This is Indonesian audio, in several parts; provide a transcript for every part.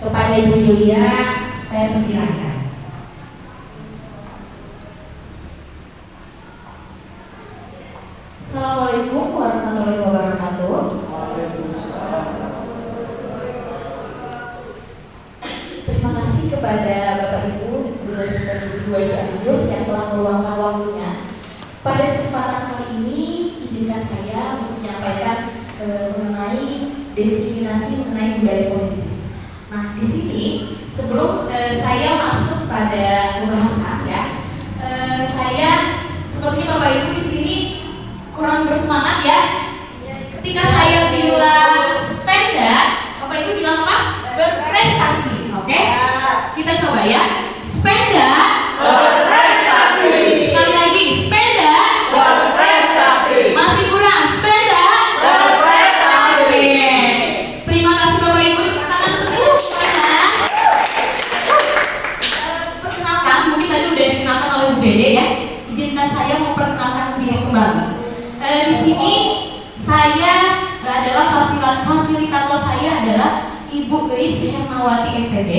Kepada Ibu Yulia, saya persilahkan. Assalamualaikum warahmatullahi wabarakatuh. Terima kasih kepada Bapak Ibu Gubernur Dki Cianjur yang telah meluangkan waktunya. Pada kesempatan kali ini, izinkan saya untuk menyampaikan mengenai diskriminasi mengenai budaya positif. Nah, di sini sebelum saya masuk pada pembahasan ya, saya sepertinya Bapak Ibu di sini kurang bersemangat ya. Ketika saya bilang sepeda, Bapak Ibu bilang apa? Berprestasi. Oke? Kita coba ya. Sepeda berprestasi. Sekali lagi, sepeda Berprestasi. masih kurang. Sepeda Berprestasi. Terima kasih Bapak Ibu. Tangan untuk semuanya. Perkenalkan, mungkin tadi udah dikenalkan oleh Bu Dede ya. Izinkan saya memperkenalkan diri kembali. Di sini saya adalah fasilitator saya adalah Ibu Geis Hermawati MPD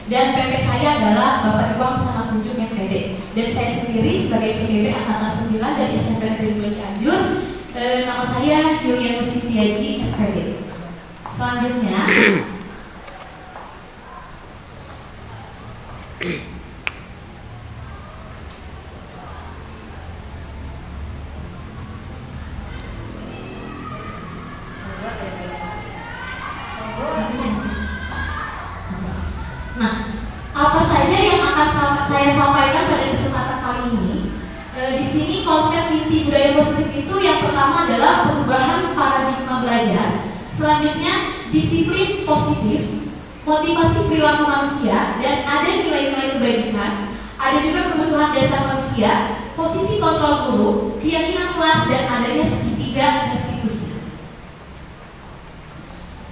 dan PP saya adalah Bapak Iwang Sanapunjuk MPD dan saya sendiri sebagai CBB Angkatan 9 dari SMP Negeri 2 Cianjur. Nama saya Yuliana Sintiaji SPD. Selanjutnya apa saja yang akan saya sampaikan pada kesempatan kali ini? Di sini konsep inti budaya positif itu yang pertama adalah perubahan paradigma belajar. Selanjutnya disiplin positif, motivasi perilaku manusia, dan ada nilai-nilai kebajikan. Ada juga kebutuhan dasar manusia, posisi kontrol guru, keyakinan kelas, dan adanya segitiga restitusi.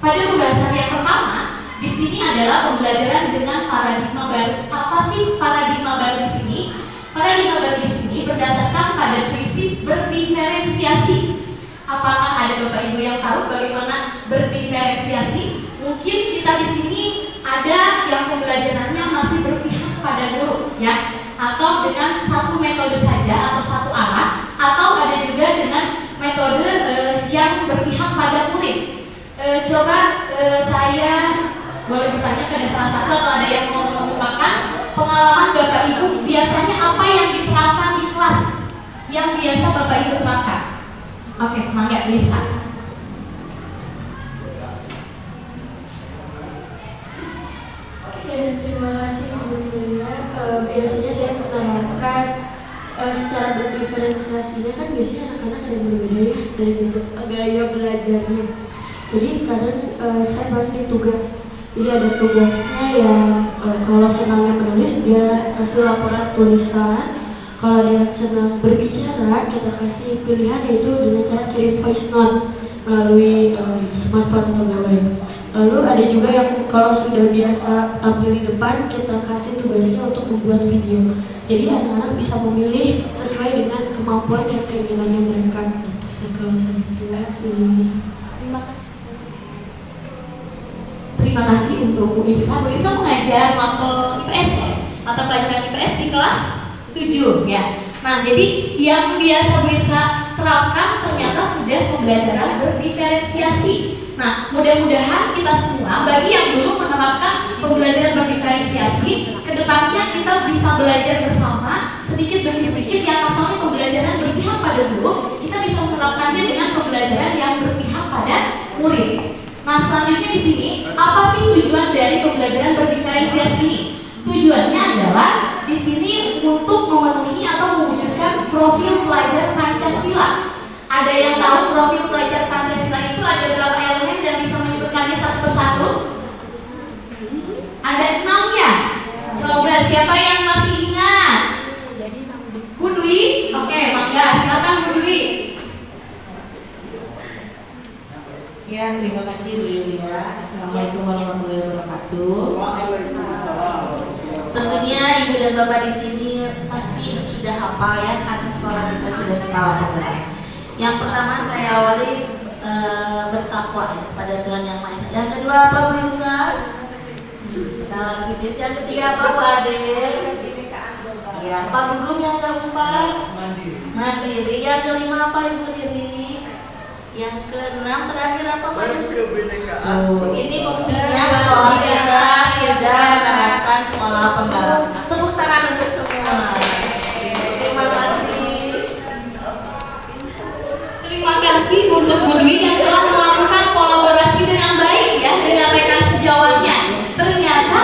Pada pembahasan yang pertama, di sini adalah pembelajaran dengan paradigma baru. Apa sih paradigma baru di sini? Paradigma baru di sini berdasarkan pada prinsip berdiferensiasi. Apakah ada Bapak Ibu yang tahu bagaimana berdiferensiasi? Mungkin kita di sini ada yang pembelajarannya masih berpihak pada guru, ya, atau dengan satu metode saja atau satu arah, atau ada juga dengan metode yang berpihak pada murid. Coba saya boleh bertanya pada salah satu atau ada yang mau mengungkapkan pengalaman Bapak Ibu biasanya apa yang diterapkan di kelas yang biasa Bapak Ibu terapkan? Oke, mangga bisa. Terima kasih Bu Yulia. Biasanya saya menerapkan secara berdiferensiasinya kan biasanya anak-anak ada berbeda ya dari bentuk gaya belajarnya. Jadi kadang saya bagi tugas. Jadi ada tugasnya yang kalau senangnya menulis dia kasih laporan tulisan. Kalau ada yang senang berbicara kita kasih pilihan yaitu dengan cara kirim voice note melalui smartphone atau gawai. Lalu ada juga yang kalau sudah biasa tampil di depan kita kasih tugasnya untuk membuat video. Jadi anak-anak bisa memilih sesuai dengan kemampuan dan keinginannya mereka. Itu sih kalau saya. Terima kasih. Terima kasih. Terima kasih untuk Bu Irsa. Bu Irsa mengajar mata IPS ya, mata pelajaran IPS di kelas 7 ya. Nah, jadi yang biasa Bu Irsa terapkan ternyata sudah pembelajaran berdiferensiasi. Nah, mudah-mudahan kita semua bagi yang belum menerapkan pembelajaran berdiferensiasi, kedepannya kita bisa belajar bersama sedikit demi sedikit. Yang asalnya pembelajaran berpihak pada guru, kita bisa menerapkannya dengan pembelajaran yang berpihak pada murid. Nah, selanjutnya di sini apa sih tujuan dari pembelajaran berdiferensiasi ini? Tujuannya adalah di sini untuk memenuhi atau mewujudkan profil pelajar Pancasila. Ada yang tahu profil pelajar Pancasila itu ada berapa elemen dan bisa menyebutkannya satu persatu? Ada 6 ya. Coba siapa yang masih ingat? Bu Dwi? Oke, mangga silakan Bu Dwi. Ya, terima kasih Bu Yulia. Assalamualaikum warahmatullahi wabarakatuh. Tentunya Ibu dan Bapak di sini pasti sudah hafal ya, karena sekolah kita sudah sekolah pokoknya. Yang pertama saya awali bertakwa ya, pada Tuhan Yang Maha Esa. Yang kedua apa Bu Yusa? nalar kritis. Yang ketiga apa Bu Ade? Ya, apa gugum yang keempat? Mandiri. Yang kelima apa Ibu Riri? Yang keenam terakhir apa Pak? Ini buktinya sekolah kita sudah menerapkan sekolah pembelajaran. Tepuk tangan untuk semua. Terima kasih. Terima kasih untuk Bu Dwi yang telah melakukan kolaborasi dengan baik ya dengan rekan sejawatnya. Ternyata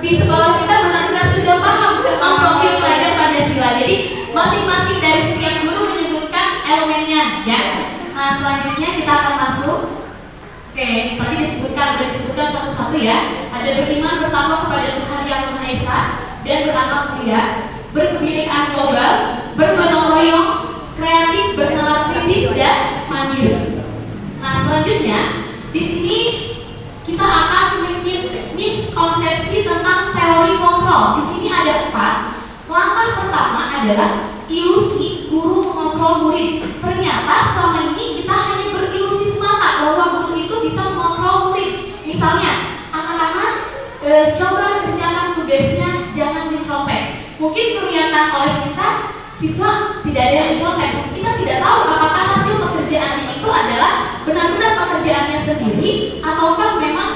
di sekolah kita benar-benar sudah paham tentang profil pelajar Pancasila. Jadi masing-masing dari setiap guru menyebutkan elemennya ya. Nah selanjutnya kita akan masuk. Oke, tadi sudah disebutkan satu-satu ya. Ada beriman pertama kepada Tuhan Yang Maha Esa dan berakhlak mulia, berkebinekaan global, bergotong royong, kreatif, bernalar kritis dan mandiri. Nah selanjutnya di sini kita akan menskonsepsi tentang teori kontrol. Di sini ada 4. Langkah pertama adalah ilusi guru mengontrol murid. Ternyata selama ini kita hanya berilusi semata bahwa guru itu bisa mengontrol murid. Misalnya anak-anak coba kerjakan tugasnya, jangan mencontek. Mungkin kelihatan oleh kita siswa tidak ada yang mencontek. Kita tidak tahu apakah hasil pekerjaannya itu adalah benar-benar pekerjaannya sendiri ataukah memang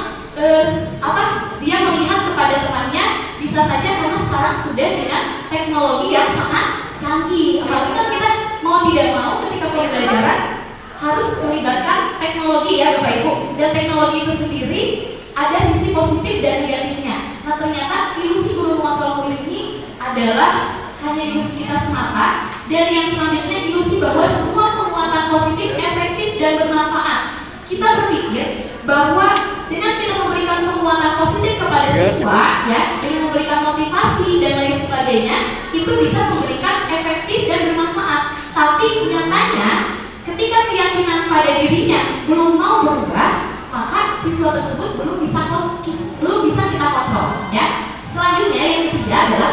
dia melihat kepada temannya. Bisa saja karena sekarang sudah dengan teknologi yang sangat canggih. Apalagi kan kita mau tidak mau ketika pembelajaran harus melibatkan teknologi ya Bapak Ibu. Dan teknologi itu sendiri ada sisi positif dan negatifnya. Nah ternyata ilusi guru mengontrol murid ini adalah hanya ilusi kita semata. Dan yang selanjutnya ilusi bahwa semua penguatan positif efektif dan bermanfaat. Kita berpikir bahwa dengan kita memberikan penguatan positif kepada siswa ya, dengan memberikan motivasi dan lain sebagainya, itu bisa memberikan efektif dan bermanfaat. Tapi nyatanya ketika keyakinan pada dirinya belum mau berubah, maka siswa tersebut belum bisa kita kontrol ya. Selanjutnya yang ketiga adalah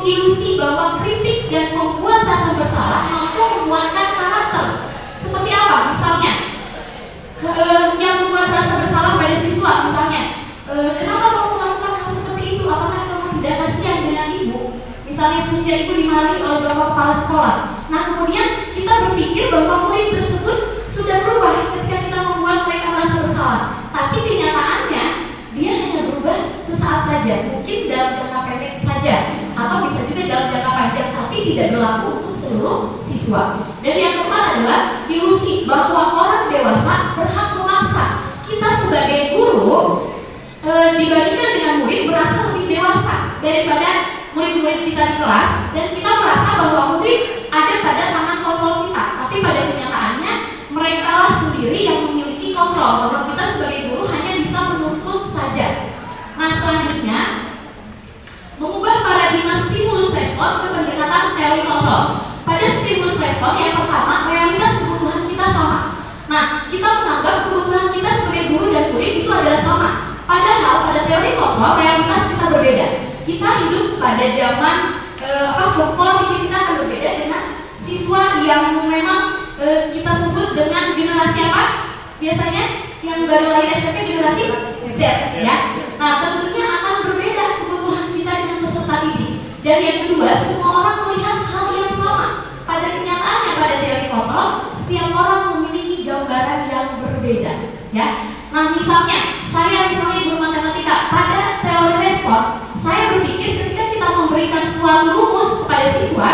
ilusi bahwa kritik dan membuat rasa bersalah mampu menguatkan karakter. Seperti apa? Misalnya yang membuat rasa bersalah pada siswa, misalnya kenapa kamu melakukan hal seperti itu? Apakah kamu tidak kasihan dengan ibu? Misalnya sehingga ibu dimarahi oleh bapak kepala sekolah. Nah kemudian kita berpikir bahwa murid tersebut sudah berubah ketika kita membuat mereka merasa bersalah. Tapi kenyataannya dia hanya berubah sesaat saja, mungkin dalam jangka pendek saja, atau bisa juga dalam jangka panjang, tapi tidak berlaku untuk seluruh siswa. Dan yang keempat adalah ilusi bahwa orang dewasa berhak memaksa. Kita sebagai guru dibandingkan dengan murid merasa lebih dewasa daripada murid-murid kita di kelas, dan kita merasa bahwa murid ada pada tangan kontrol kita. Tapi pada kenyataannya mereka lah sendiri yang memiliki kontrol, bahwa kita sebagai guru hanya bisa menuntut saja. Nah selanjutnya mengubah paradigma stimulus respon ke pendekatan teori kontrol. Pada stimulus respon yang pertama, realitas kebutuhan kita sama. Nah, kita menganggap kebutuhan kita sebagai guru dan murid itu adalah sama. Padahal pada teori kontrol realitas kita berbeda. Kita hidup pada zaman pola pikir kita akan berbeda dengan siswa yang memang kita sebut dengan generasi apa? Biasanya yang baru lahir SMP generasi Z ya. Nah, tentunya akan berbeda kebutuhan kita dengan peserta didik. Dan yang kedua, semua orang melihat hal yang sama. Pada kenyataannya pada teori kontrol, setiap orang memiliki gambaran yang berbeda ya. Nah misalnya, saya guru matematika, pada teori respon, saya berpikir ketika kita memberikan suatu rumus kepada siswa,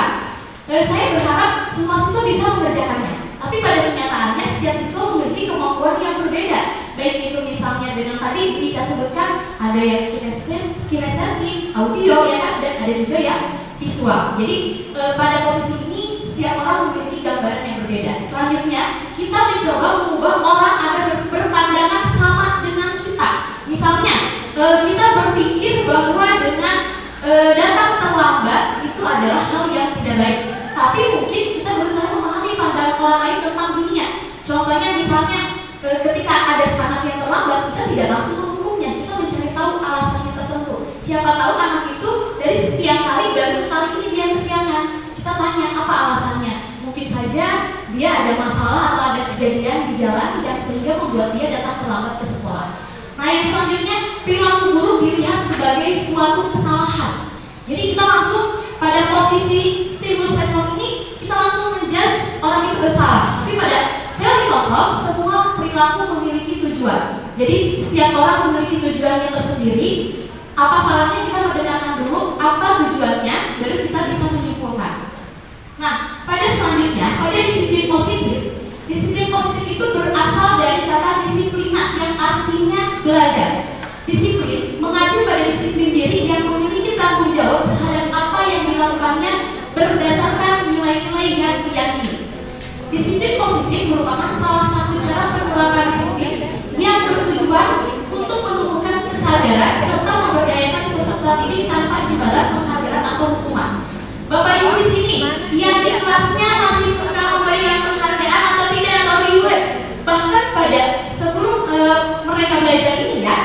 saya berharap semua siswa bisa mengerjakannya. Tapi pada kenyataannya setiap siswa memiliki kemampuan yang berbeda. Baik itu misalnya dengan tadi Ica sebutkan, ada yang kinestetik, audio ya kan, dan ada juga yang visual. Jadi pada posisi ini setiap orang memiliki gambaran yang berbeda. Selanjutnya kita mencoba mengubah orang agar berpandangan sama dengan kita. Misalnya kita berpikir bahwa dengan datang terlambat itu adalah hal yang tidak baik. Tapi mungkin kita berusaha memahami pandangan orang lain tentang dunia. Contohnya misalnya ketika ada anak yang terlambat, kita tidak langsung menghukumnya, kita mencari tahu alasannya tertentu. Siapa tahu anak itu dari sekian kali baru kali ini dia kesiangan. Kita tanya apa alasannya. Mungkin saja dia ada masalah atau ada kejadian di jalan yang sehingga membuat dia datang terlambat ke sekolah. Nah, yang selanjutnya, perilaku buruk dilihat sebagai suatu kesalahan. Jadi kita langsung pada posisi stimulus respon ini, kita langsung menjudge orang itu bersalah. Tapi pada teori kontrol, semua perilaku memiliki tujuan. Jadi setiap orang memiliki tujuannya tersendiri. Apa salahnya kita mendengarkan dulu apa tujuannya, baru kita bisa menyimpulkan. Nah, pada selanjutnya, pada disiplin positif itu berasal dari kata disiplina yang artinya belajar. Disiplin mengacu pada disiplin diri yang memiliki tanggung jawab terhadap apa yang dilakukannya berdasarkan nilai-nilai yang diyakini. Disiplin positif merupakan salah satu cara penerapan disiplin yang bertujuan untuk menumbuhkan kesadaran serta memberdayakan peserta didik tanpa imbalan penghargaan atau hukuman. Bapak Ibu di sini yang di kelasnya masih suka memberikan penghargaan atau tidak atau reward, bahkan pada sebelum mereka belajar ini ya,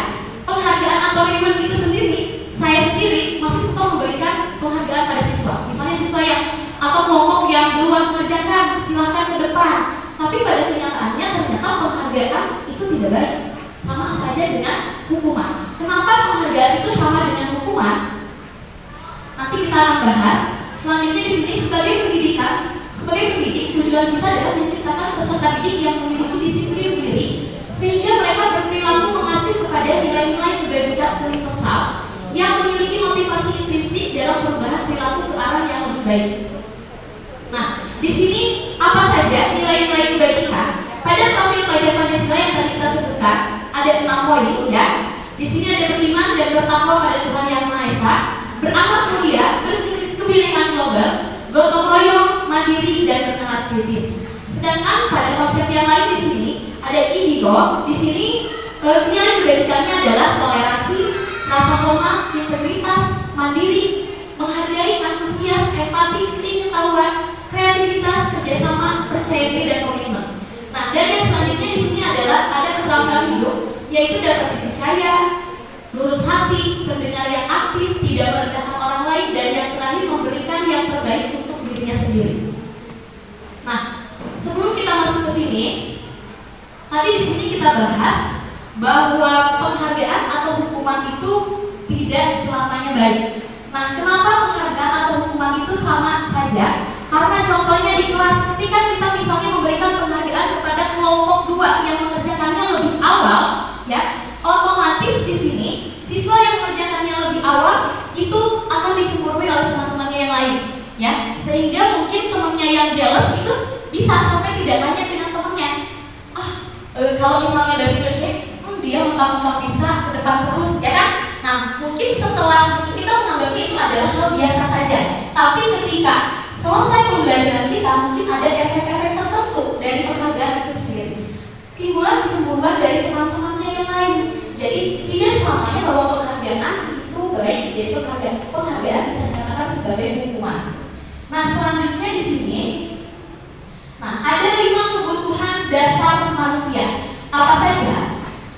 penghargaan atau reward itu sendiri, saya sendiri masih suka memberikan penghargaan pada siswa. Misalnya siswa yang atau kelompok yang duluan mengerjakan, silakan ke depan. Tapi pada kenyataannya ternyata penghargaan itu tidak baik, sama saja dengan hukuman. Kenapa penghargaan itu sama dengan hukuman? Nanti kita akan bahas. Selanjutnya di sini sebagai pendidik tujuan kita adalah menciptakan peserta didik yang memiliki disiplin diri sehingga mereka berperilaku mengacu kepada nilai-nilai kebajikan universal yang memiliki motivasi intrinsik dalam perubahan perilaku ke arah yang lebih baik. Nah, di sini apa saja nilai-nilai kebajikan? Pada profil pelajar Pancasila yang tadi kita sebutkan ada 6 poin ya. Di sini ada beriman dan bertakwa pada Tuhan Yang Maha Esa, berakhlak mulia, kebinekaan global, gotong royong, mandiri, dan bernalar kritis. Sedangkan pada konsep yang lain di sini ada indigo. Di sini nilai kebajikannya adalah toleransi, rasa hormat, integritas, mandiri, menghargai, antusias, empati, keingetahuan, kreativitas, kerjasama, percaya diri, dan komitmen. Nah, dan yang selanjutnya di sini adalah ada keterampilan hidup, yaitu dapat dipercaya, lurus hati, pendengar yang aktif, tidak merendahkan orang lain, dan yang terakhir memberikan yang terbaik untuk dirinya sendiri. Nah, sebelum kita masuk ke sini, tadi di sini kita bahas bahwa penghargaan atau hukuman itu tidak selamanya baik. Nah, kenapa penghargaan atau hukuman itu sama saja? Karena contohnya di kelas, ketika kita misalnya memberikan penghargaan kepada kelompok 2 yang mengerjakannya lebih awal, ya, otomatis di sini siswa yang mengerjakannya lebih awal itu akan dicemburui oleh teman-temannya yang lain, ya, sehingga mungkin temannya yang jealous itu bisa sampai tidak tanya dengan temannya. Kalau misalnya dari Indonesia, dia mentang-mentang bisa ke depan terus, ya kan? Nah, mungkin setelah kita menganggapnya itu adalah hal biasa saja, tapi ketika selesai pembelajaran kita, mungkin ada efek-efek tertentu dari penghargaan itu sendiri. Timbullah kecemburuan dari teman-temannya yang lain. Jadi tidak selamanya bahwa penghargaan itu baik. Jadi penghargaan bisa dikatakan sebagai hukuman. Nah, selanjutnya di sini, nah, ada 5 kebutuhan dasar manusia. Apa saja?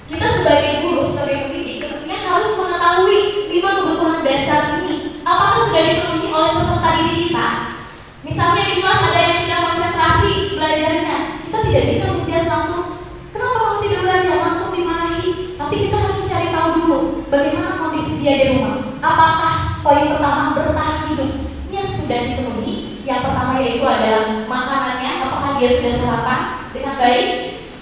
Kita sebagai guru, sebagai pendidik, tentunya harus mengetahui 5 kebutuhan dasar ini. Apakah sudah dipenuhi oleh peserta didik kita? Misalnya di kelas ada yang tidak konsentrasi belajarnya, kita tidak bisa menjelaskan langsung, kenapa kamu tidak belajar, langsung dimarahi. Tapi kita harus cari tahu dulu bagaimana kondisi dia di rumah. Apakah poin pertama bertahan hidupnya sudah dipenuhi? Yang pertama yaitu adalah makanannya, apakah dia sudah sarapan dengan baik?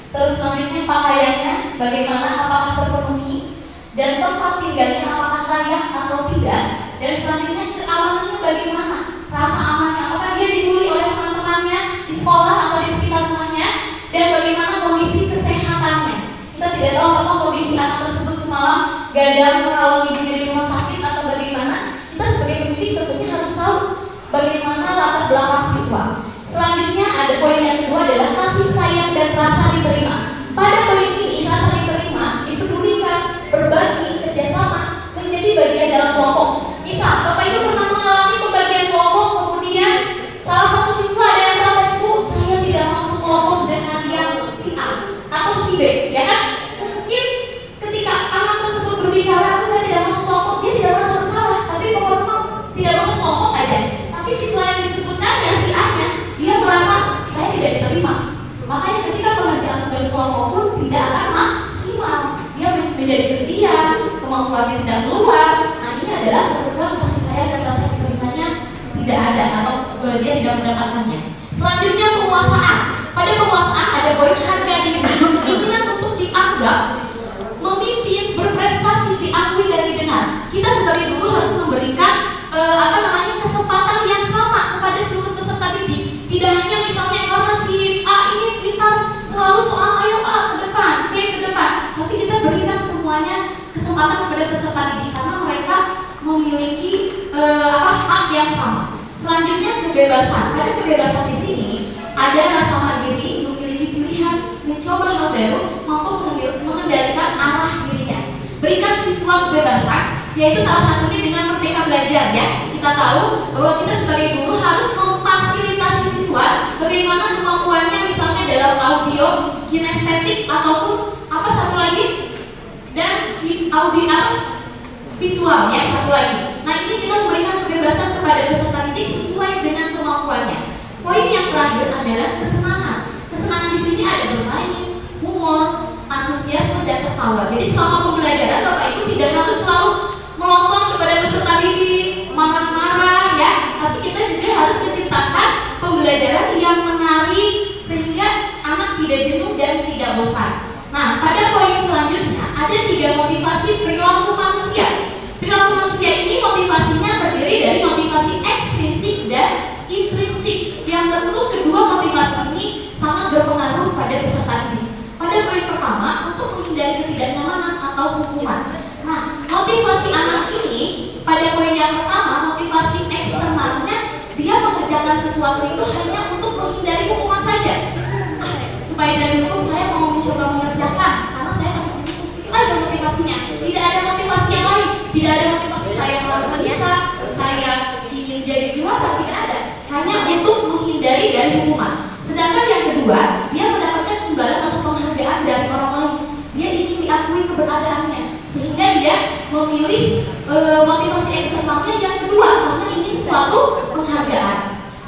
Terus selanjutnya pakaiannya, bagaimana, apakah terpenuhi? Dan tempat tinggalnya apakah layak atau tidak? Dan selanjutnya keamanannya bagaimana? Rasa amannya, apakah dia dibully oleh teman-temannya di sekolah atau di sekitar rumahnya? Dan bagaimana kondisi kesehatannya? Kita tidak tahu apakah kondisi anak tersebut semalam gagal merawat ibunya di rumah sakit atau bagaimana. Kita sebagai pendidik tentunya harus tahu bagaimana latar belakang siswa. Selanjutnya ada poin yang kedua adalah kasih sayang dan rasa diterima. Pada poin ini rasa diterima, dipedulikan, berbagi, kerjasama, menjadi bagian dalam kelompok. Misal, Bapak Ibu pernah mengalami pembagian kelompok, kemudian salah satu siswa ada yang protes, Bu, saya tidak masuk kelompok dengan yang si A atau si B, ya kan? Mungkin ketika anak tersebut berbicara, saya tidak masuk kelompok, dia tidak merasa bersalah, tapi pokoknya tidak masuk kelompok aja. Tapi siswa yang disebutkannya si A-nya, dia merasa saya tidak kemampuannya tidak keluar. Nah ini adalah kebetulan kasih sayang dan rasa diterimanya tidak ada atau dia tidak mendapatkannya. Selanjutnya penguasaan. Pada penguasaan ada poin harga diri, keinginan untuk dianggap, memimpin, berprestasi, diakui dan didengar. Kita sebagai guru harus memberikan kesempatan yang sama kepada seluruh peserta didik. Tidak hanya misalnya karena si A ini pintar selalu soal ayo A ke depan, B ke depan, tapi kita berikan semuanya kesempatan kepada peserta didik karena mereka memiliki hak yang sama. Selanjutnya kebebasan. Pada kebebasan di sini ada rasa mandiri, memiliki pilihan, mencoba hal baru, maupun mengendalikan arah dirinya. Berikan siswa kebebasan, yaitu salah satunya dengan merdeka belajar ya. Kita tahu bahwa kita sebagai guru harus memfasilitasi siswa bagaimana kemampuannya misalnya dalam audio, kinestetik ataupun apa satu lagi dan audio visual ya satu lagi. Nah ini kita memberikan kebebasan kepada peserta didik sesuai dengan kemampuannya. Poin yang terakhir adalah kesenangan. Kesenangan di sini ada bermain, humor, antusiasme dan tertawa. Jadi selama pembelajaran Bapak Ibu tidak harus selalu melontot kepada peserta didik, marah-marah ya, tapi kita juga harus menciptakan pembelajaran yang menarik sehingga anak tidak jenuh dan tidak bosan. Nah, pada poin selanjutnya ada 3 motivasi perilaku manusia. Perilaku manusia ini motivasinya terdiri dari motivasi ekstrinsik dan intrinsik. Yang tentu kedua motivasi ini sangat berpengaruh pada peserta didik. Pada poin pertama, untuk menghindari ketidaknyamanan atau hukuman. Nah, motivasi anak ini pada poin yang pertama, motivasi eksternalnya dia mengerjakan sesuatu itu hanya untuk menghindari hukuman saja. Supaya dari hukum saya mau mencoba mengerjakan karena saya takut dihukum. Itu aja motivasinya. Tidak ada motivasi yang lain. Tidak ada motivasi saya harus bisa, saya ingin jadi juara, tidak ada. Hanya untuk menghindari dari hukuman. Sedangkan yang kedua, dia mendapatkan imbalan atau penghargaan dari orang lain. Dia ingin diakui keberadaannya, sehingga dia memilih motivasi eksternalnya yang kedua karena ingin suatu penghargaan.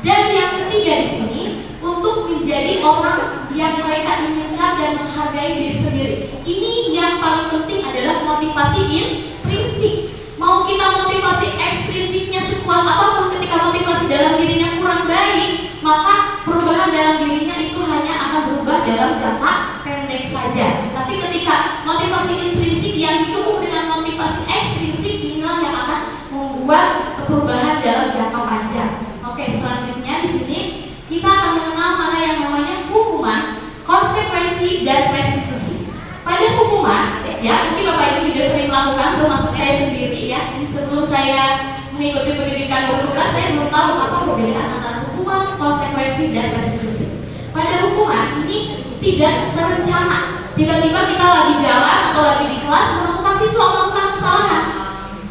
Dan yang ketiga di sini untuk menjadi orang yang mereka inginkan dan menghargai diri sendiri. Ini yang paling penting adalah motivasi intrinsik. Mau kita motivasi ekstrinsiknya sekuat apapun, ketika motivasi dalam dirinya kurang baik, maka perubahan dalam dirinya itu hanya akan berubah dalam jangka pendek saja. Tapi ketika motivasi intrinsik yang didukung dengan motivasi ekstrinsik, inilah yang akan membuat perubahan dalam jangka panjang. Oke, selanjutnya di sini kita akan mengenal mana yang namanya hukuman, konsekuensi, dan restitusi. Pada hukuman, ya mungkin Bapak Ibu juga sering melakukan, termasuk saya sendiri ya. Sebelum saya mengikuti pendidikan berkurang, saya belum tahu apa perbedaan antara hukuman, konsekuensi, dan restitusi. Pada hukuman ini tidak terencana. Tiba-tiba kita lagi jalan atau lagi di kelas menemukan siswa melakukan kesalahan,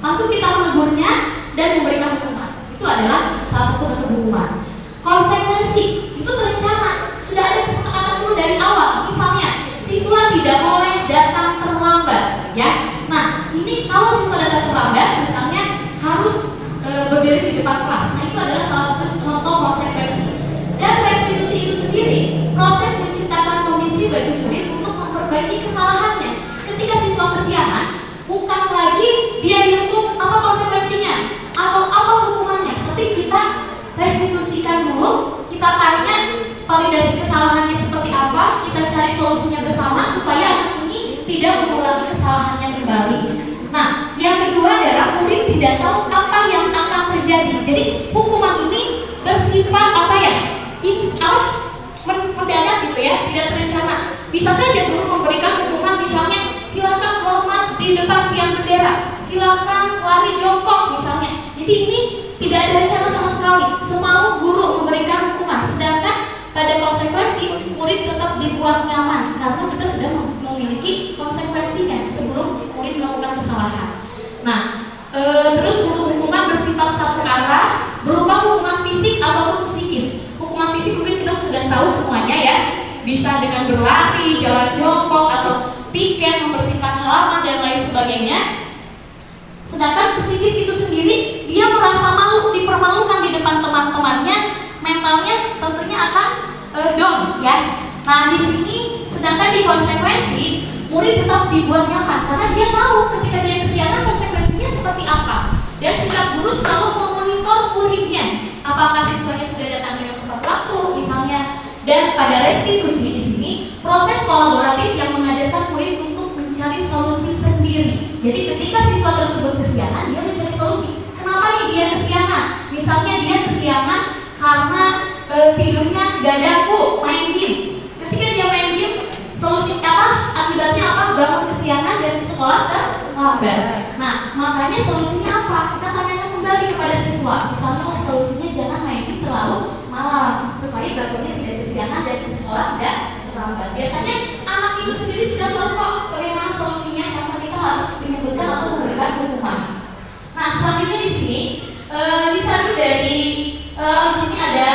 langsung kita menegurnya dan memberikan hukuman. Itu adalah salah satu bentuk hukuman. Konsekuensi itu terencana, sudah ada kesepakatan dulu dari awal. Misalnya siswa tidak boleh datang terlambat, ya. Nah, ini kalau siswa datang terlambat, misalnya harus berdiri di depan kelas. Nah, itu adalah salah satu contoh konsekuensi. Dan restitusi itu sendiri proses menciptakan kondisi bagi murid untuk memperbaiki kesalahannya. Ketika siswa kesiangan, bukan lagi dia dihukum apa konsekuensinya atau apa hukumannya, tapi kita restitusikan dulu, kita tanya validasi kesalahannya seperti apa, kita cari solusinya bersama supaya anak ini tidak mengulangi kesalahannya kembali. Nah, yang kedua adalah murid tidak tahu apa yang akan terjadi. Jadi hukuman ini bersifat mendadak gitu ya, tidak terencana. Bisa saja guru memberikan hukuman misalnya silakan hormat di depan tiang bendera, silakan lari jongkok misalnya. Jadi ini tidak ada rencana sama sekali, semau guru memberikan hukuman. Sedangkan pada konsekuensi murid tetap dibuat nyaman karena kita sudah memiliki konsekuensinya sebelum murid melakukan kesalahan. Nah, terus untuk hukuman bersifat satu arah berupa hukuman fisik ataupun psikis. Hukuman fisik mungkin kita sudah tahu semuanya ya, bisa dengan berlari, jalan jongkok atau piket, membersihkan halaman dan lain sebagainya. Sedangkan psikis itu sendiri dia merasa malu, dipermalukan di depan teman-temannya, mentalnya tentunya akan down ya. Nah di sini sedangkan di konsekuensi murid tetap dibuat nyaman karena dia tahu ketika dia kesiangan konsekuensinya seperti apa. Dan setiap guru selalu memonitor muridnya, apakah siswanya sudah datang dengan tepat waktu misalnya. Dan pada restitusi di sini proses kolaboratif yang mengajarkan murid untuk mencari solusi sendiri. Jadi ketika siswa tersebut kesiangan, dia mencari solusi. Kenapa nih dia kesiangan? Misalnya dia kesiangan karena tidurnya dadak main game. Ketika dia main game, solusi apa? Akibatnya apa? Bangun kesiangan dan sekolah terlambat. Nah, makanya solusinya apa? Kita tanyakan kembali kepada siswa. Misalnya solusinya jangan main game terlalu malam supaya bangunnya tidak kesiangan dan di sekolah tidak terlambat. Biasanya anak itu sendiri sudah tahu kok bagaimana solusinya, tanpa kita harus menyebutkan atau memberikan hukuman. Nah, selanjutnya di sini misalnya dari di sini ada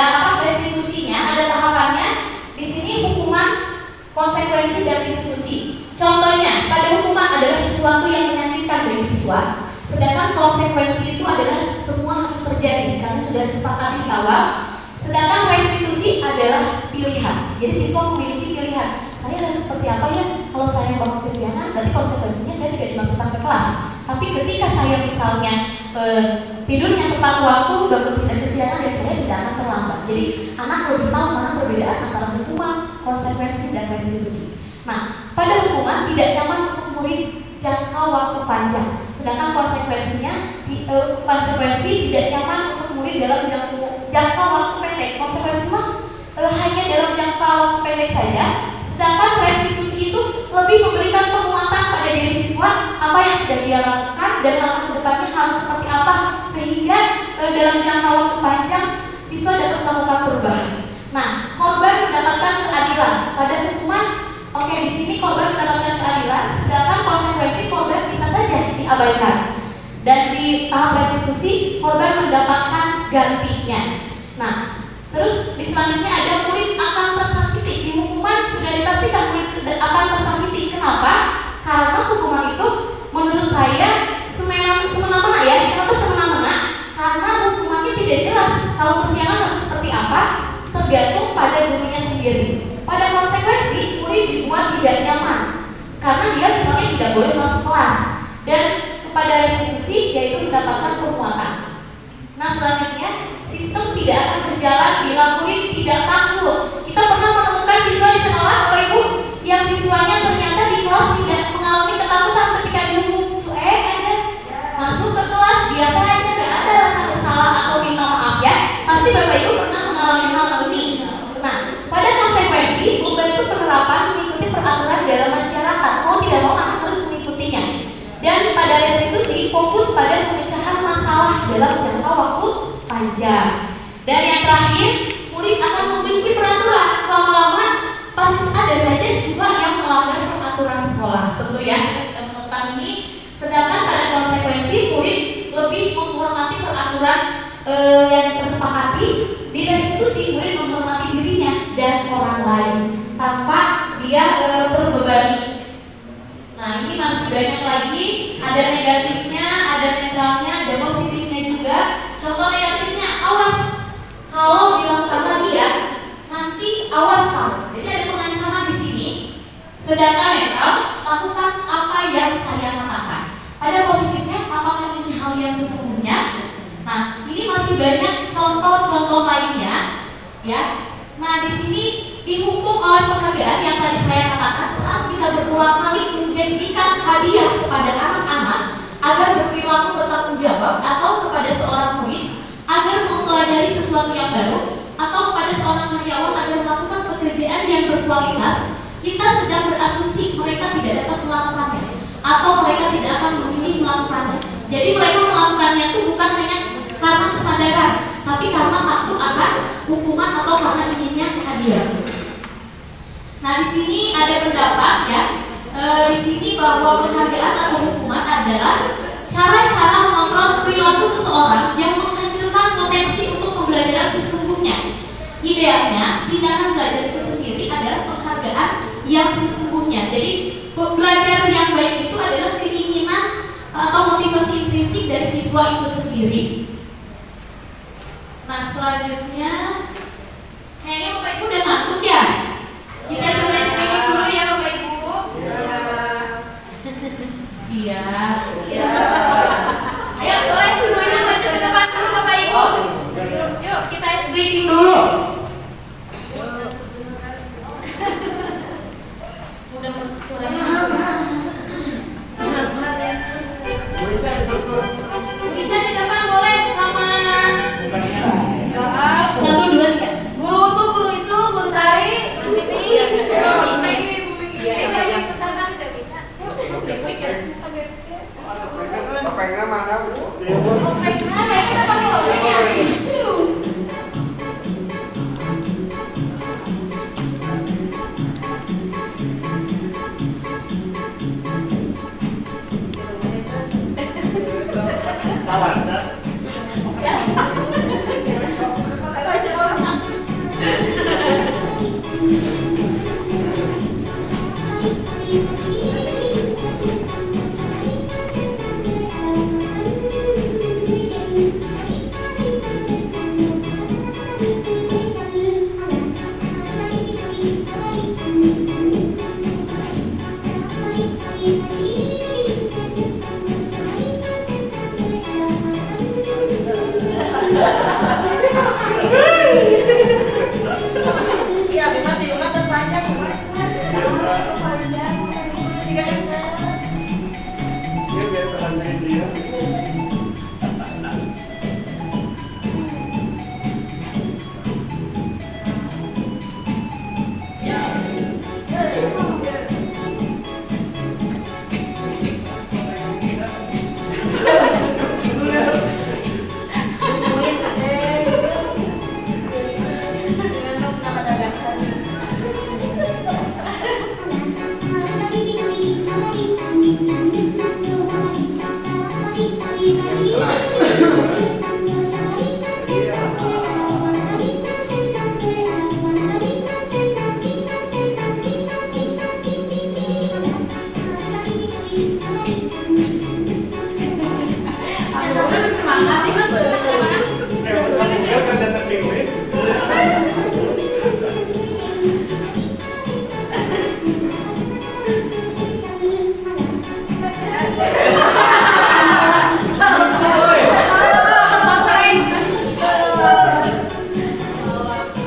restitusinya, ada tahapannya. Di sini hukuman, konsekuensi dan restitusi. Contohnya, pada hukuman adalah sesuatu yang menyakitkan bagi siswa, sedangkan konsekuensi itu adalah semua harus terjadi karena sudah disepakati di awal. Sedangkan restitusi adalah pilihan. Jadi siswa memiliki pilihan. Saya harus seperti apa ya? Kalau saya bangun kesiangan, berarti konsekuensinya saya tidak dimasukkan ke kelas. Tapi ketika saya misalnya tidurnya tepat waktu, bangun tidak kesiangan, dan saya tidak akan terlambat. Jadi anak lebih tahu mana perbedaan antara hukuman, konsekuensi, dan restitusi. Nah, pada hukuman tidak nyaman untuk murid jangka waktu panjang, sedangkan konsekuensi tidak nyaman untuk murid dalam jangka waktu pendek. Konsekuensi hanya dalam jangka waktu pendek saja, sedangkan restitusi itu lebih memberikan penguatan pada diri siswa apa yang sudah dia lakukan dan langkah depannya harus seperti apa, sehingga dalam jangka waktu panjang siswa dapat melakukan perubahan. Nah, korban mendapatkan keadilan. Pada hukuman, oke, di sini korban mendapatkan keadilan, sedangkan konsekuensi korban bisa saja diabaikan. Dan di tahap restitusi, korban mendapatkan gantinya. Nah, terus di selanjutnya ada murid akan tersakiti. Di hukuman sudah dipastikan murid sudah akan tersakiti. Kenapa? Karena hukuman itu menurut saya semena-mena ya. Kenapa semena-mena? Karena hukumannya tidak jelas. Kalau kesiangan harus seperti apa, tergantung pada gurunya sendiri. Pada konsekuensi, murid dibuat tidak nyaman karena dia misalnya tidak boleh masuk kelas. Dan kepada restitusi yaitu mendapatkan penguatan. Nah, selanjutnya sistem tidak akan berjalan bila murid tidak takut. Kita pernah menemukan siswa di sekolah, Bapak Ibu, yang siswanya ternyata di kelas tidak mengalami ketakutan ketika dihukum, cuek aja masuk ke kelas biasa aja, nggak ada rasa bersalah atau minta maaf ya. Pasti Bapak Ibu pernah mengalami hal ini. Nah, pada konsekuensi membantu penerapan mengikuti peraturan dalam masyarakat. Mau tidak mau anak harus mengikutinya. Dan pada restitusi fokus pada pemecahan masalah dalam jangka waktu panjang. Dan yang terakhir, murid akan membenci peraturan. Lama-lama pasti ada saja siswa yang melanggar peraturan sekolah. Tentu ya, tentang ini. Sedangkan pada konsekuensi murid lebih menghormati peraturan yang tersepakati. Di restitusi murid menghormati dirinya dan orang lain tanpa dia terbebani. Nah, ini masih banyak lagi, ada negatifnya, ada netralnya, ada positifnya juga. Contoh negatifnya, awas kalau dilakukan lagi ya, nanti awas kamu. Jadi ada pengancaman di sini. Sedangkan netral, lakukan apa yang saya katakan. Ada positifnya, apakah ini hal yang sesungguhnya? Nah, ini masih banyak contoh-contoh lainnya, ya. Nah, di sini dihukum oleh penghargaan yang tadi saya katakan saat kita berulang kali menjanjikan hadiah kepada anak-anak agar berperilaku bertanggung jawab, atau kepada seorang murid agar mempelajari sesuatu yang baru, atau kepada seorang karyawan agar melakukan pekerjaan yang berkualitas. Kita sedang berasumsi mereka tidak dapat melakukannya, atau mereka tidak akan memilih melakukannya. Jadi mereka melakukannya itu bukan hanya karena kesadaran, tapi karena takut akan hukuman atau karena inginnya hadiah. Nah, di sini ada pendapat ya, di sini bahwa penghargaan atau hukuman adalah cara-cara mengontrol perilaku seseorang yang menghancurkan potensi untuk pembelajaran sesungguhnya. Idealnya, tindakan belajar itu sendiri adalah penghargaan yang sesungguhnya. Jadi, belajar yang baik itu adalah keinginan atau motivasi intrinsik dari siswa itu sendiri. Nah, selanjutnya kayaknya Bapak Ibu udah ngantuk ya. Kita coba sedikit dulu ya Bapak Ibu. Bisa di depan boleh sama 1, 2, 3. Guru tari di sini. Topengnya mana, Bu? Iya, Bima tiupnya terpanjang. Dia biasa main dia.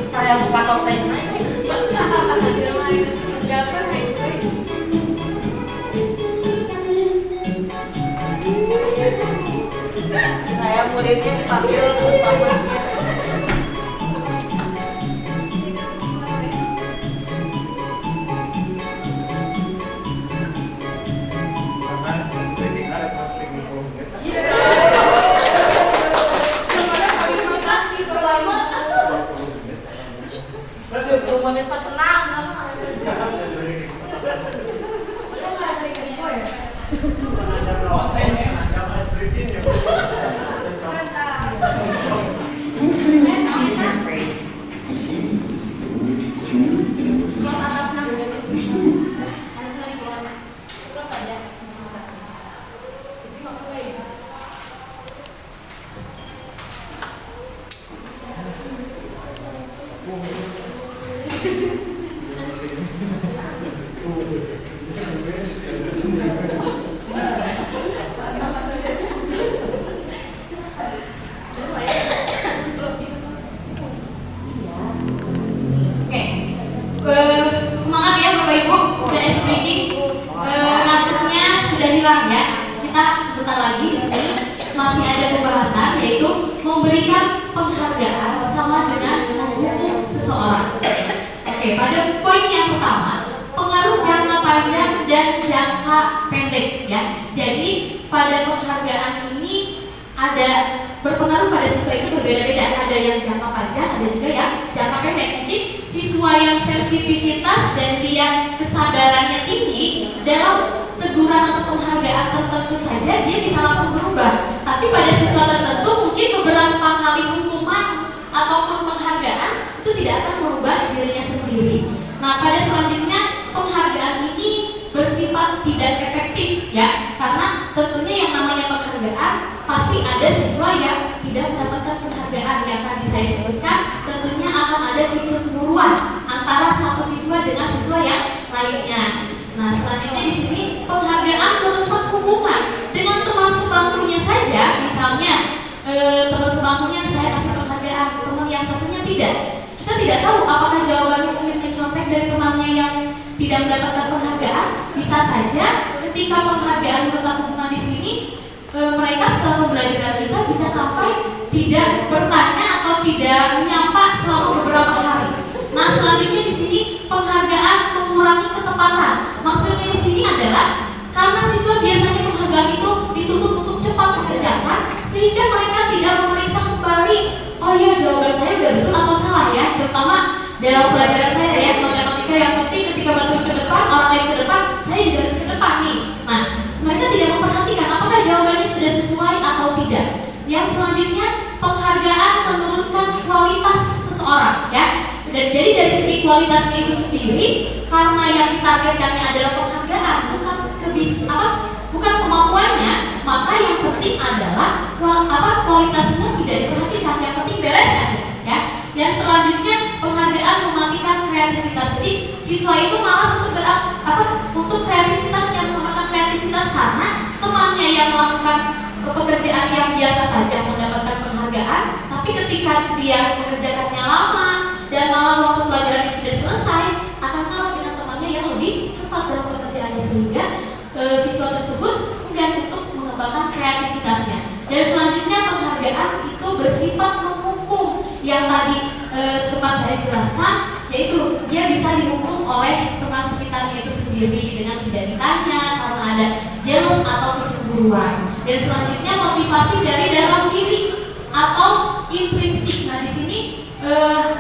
Saya buka topeng. Saya muridnya dipanggil pamannya. Menit pas senang. Semangat ya Bapak Ibu, sudah speaking, ngantuknya sudah hilang ya. Kita sebentar lagi di sini masih ada pembahasan, yaitu memberikan penghargaan sama dengan menghukum seseorang. Oke, pada poin yang pertama, pengaruh jangka panjang dan jangka pendek ya. Jadi pada penghargaan ini ada berpengaruh pada siswa itu berbeda-beda. Ada yang jangka panjang, ada juga yang jangka pendek. Mungkin siswa yang sensitivitas dan dia kesadarannya tinggi dalam teguran atau penghargaan tertentu saja dia bisa langsung berubah. Tapi pada siswa tertentu mungkin beberapa kali hukuman ataupun penghargaan itu tidak akan merubah dirinya sendiri. Nah, pada selanjutnya penghargaan ini bersifat tidak efektif ya, karena tentunya yang namanya penghargaan pasti ada siswa yang tidak mendapatkan penghargaan yang tadi saya sebutkan. Tentunya akan ada kecemburuan antara satu siswa dengan siswa yang lainnya. Nah, selanjutnya di sini penghargaan merusak hubungan dengan teman sebangkunya saja. Misalnya teman sebangkunya saya kasih penghargaan, teman yang satunya tidak. Kita tidak tahu apakah jawabannya mungkin mencontek dari temannya yang tidak mendapatkan penghargaan penghargaan bisa saja ketika penghargaan merusak hubungan di sini, mereka setelah pembelajaran kita bisa sampai tidak bertanya atau tidak menyapa selama beberapa hari. Nah, selanjutnya di sini penghargaan mengurangi ketepatan. Maksudnya di sini adalah karena siswa biasanya penghargaan itu dituntut untuk cepat mengerjakan, sehingga mereka tidak memeriksa kembali, oh iya jawaban saya udah betul atau salah ya. Terutama dalam pelajaran saya ya, matematika yang penting ketika batu ke depan, orang lain ke depan, saya juga harus ke depan nih. Nah, mereka tidak memperhatikan apakah jawabannya sudah sesuai atau tidak. Yang selanjutnya penghargaan menurunkan kualitas seseorang ya. Dan jadi dari segi kualitasnya itu sendiri, karena yang ditargetkannya adalah penghargaan, bukan kemampuannya, maka yang penting adalah kualitasnya tidak diperhatikan, yang penting beres aja ya. Dan selanjutnya penghargaan mematikan kreativitas. Jadi siswa itu malas untuk kreativitas dan mengembangkan kreativitas karena temannya yang melakukan pekerjaan yang biasa saja mendapatkan penghargaan, tapi ketika dia mengerjakannya lama dan malah waktu pelajarannya sudah selesai, akan kalah dengan temannya yang lebih cepat dalam pekerjaannya, sehingga siswa tersebut enggan untuk mengembangkan kreativitasnya. Dan selanjutnya penghargaan itu bersifat menghukum, yang tadi sempat saya jelaskan, yaitu dia bisa dihukum oleh teman sekitarnya itu sendiri dengan tidak ditanya karena ada jealous atau kecemburuan. Dan selanjutnya motivasi dari dalam diri atau intrinsik. Nah di sini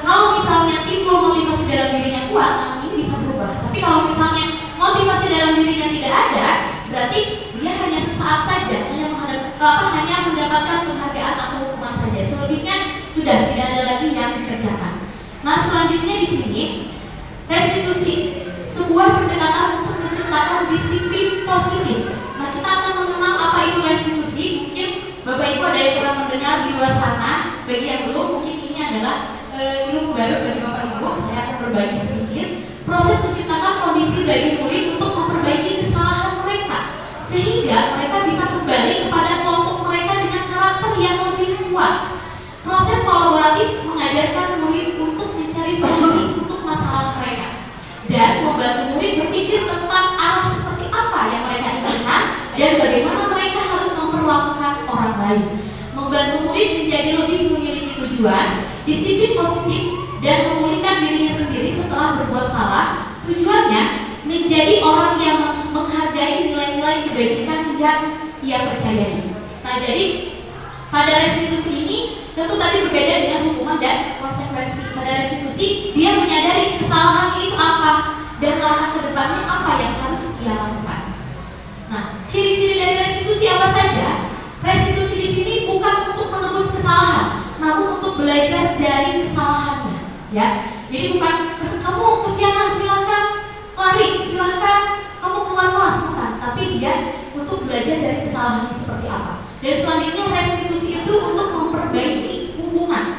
kalau misalnya timbul motivasi dalam dirinya kuat, anak ini bisa berubah. Tapi kalau misalnya motivasi dalam dirinya tidak ada, berarti dia hanya sesaat saja, hanya mendapatkan penghargaan atau hukuman saja. Selebihnya sudah tidak ada lagi yang dikerjakan. Nah selanjutnya di sini restitusi, sebuah pendekatan untuk menciptakan disiplin positif. Nah kita akan mengenal apa itu restitusi. Mungkin Bapak Ibu ada yang kurang mendengar di luar sana. Bagi yang belum, mungkin ini adalah ilmu baru bagi Bapak Ibu. Saya akan berbagi sedikit proses menciptakan kondisi bagi murid untuk memperbaiki kesalahan mereka, sehingga mereka bisa kembali kepada kelompok mereka dengan karakter yang lebih kuat. Proses kolaboratif mengajarkan murid untuk mencari solusi untuk masalah mereka dan membantu murid berpikir tentang arah seperti apa yang mereka inginkan dan bagaimana mereka harus memperlakukan orang lain. Membantu murid menjadi lebih memiliki tujuan, disiplin positif, dan memulihkan dirinya sendiri setelah berbuat salah. Tujuannya menjadi orang yang menghargai nilai-nilai kebajikan yang ia percayai. Nah jadi pada restitusi ini tentu tadi berbeda dengan hukuman dan konsekuensi. Pada restitusi dia menyadari kesalahan itu apa dan langkah ke depannya apa yang harus ia lakukan. Nah ciri-ciri dari restitusi apa saja? Restitusi di sini bukan untuk menebus kesalahan, namun untuk belajar dari kesalahannya. Ya, jadi bukan kamu kesiangan silakan lari, silakan kamu keluar kelas, bukan. Tapi dia untuk belajar dari kesalahannya seperti apa. Dan selanjutnya restitusi itu untuk memperbaiki hubungan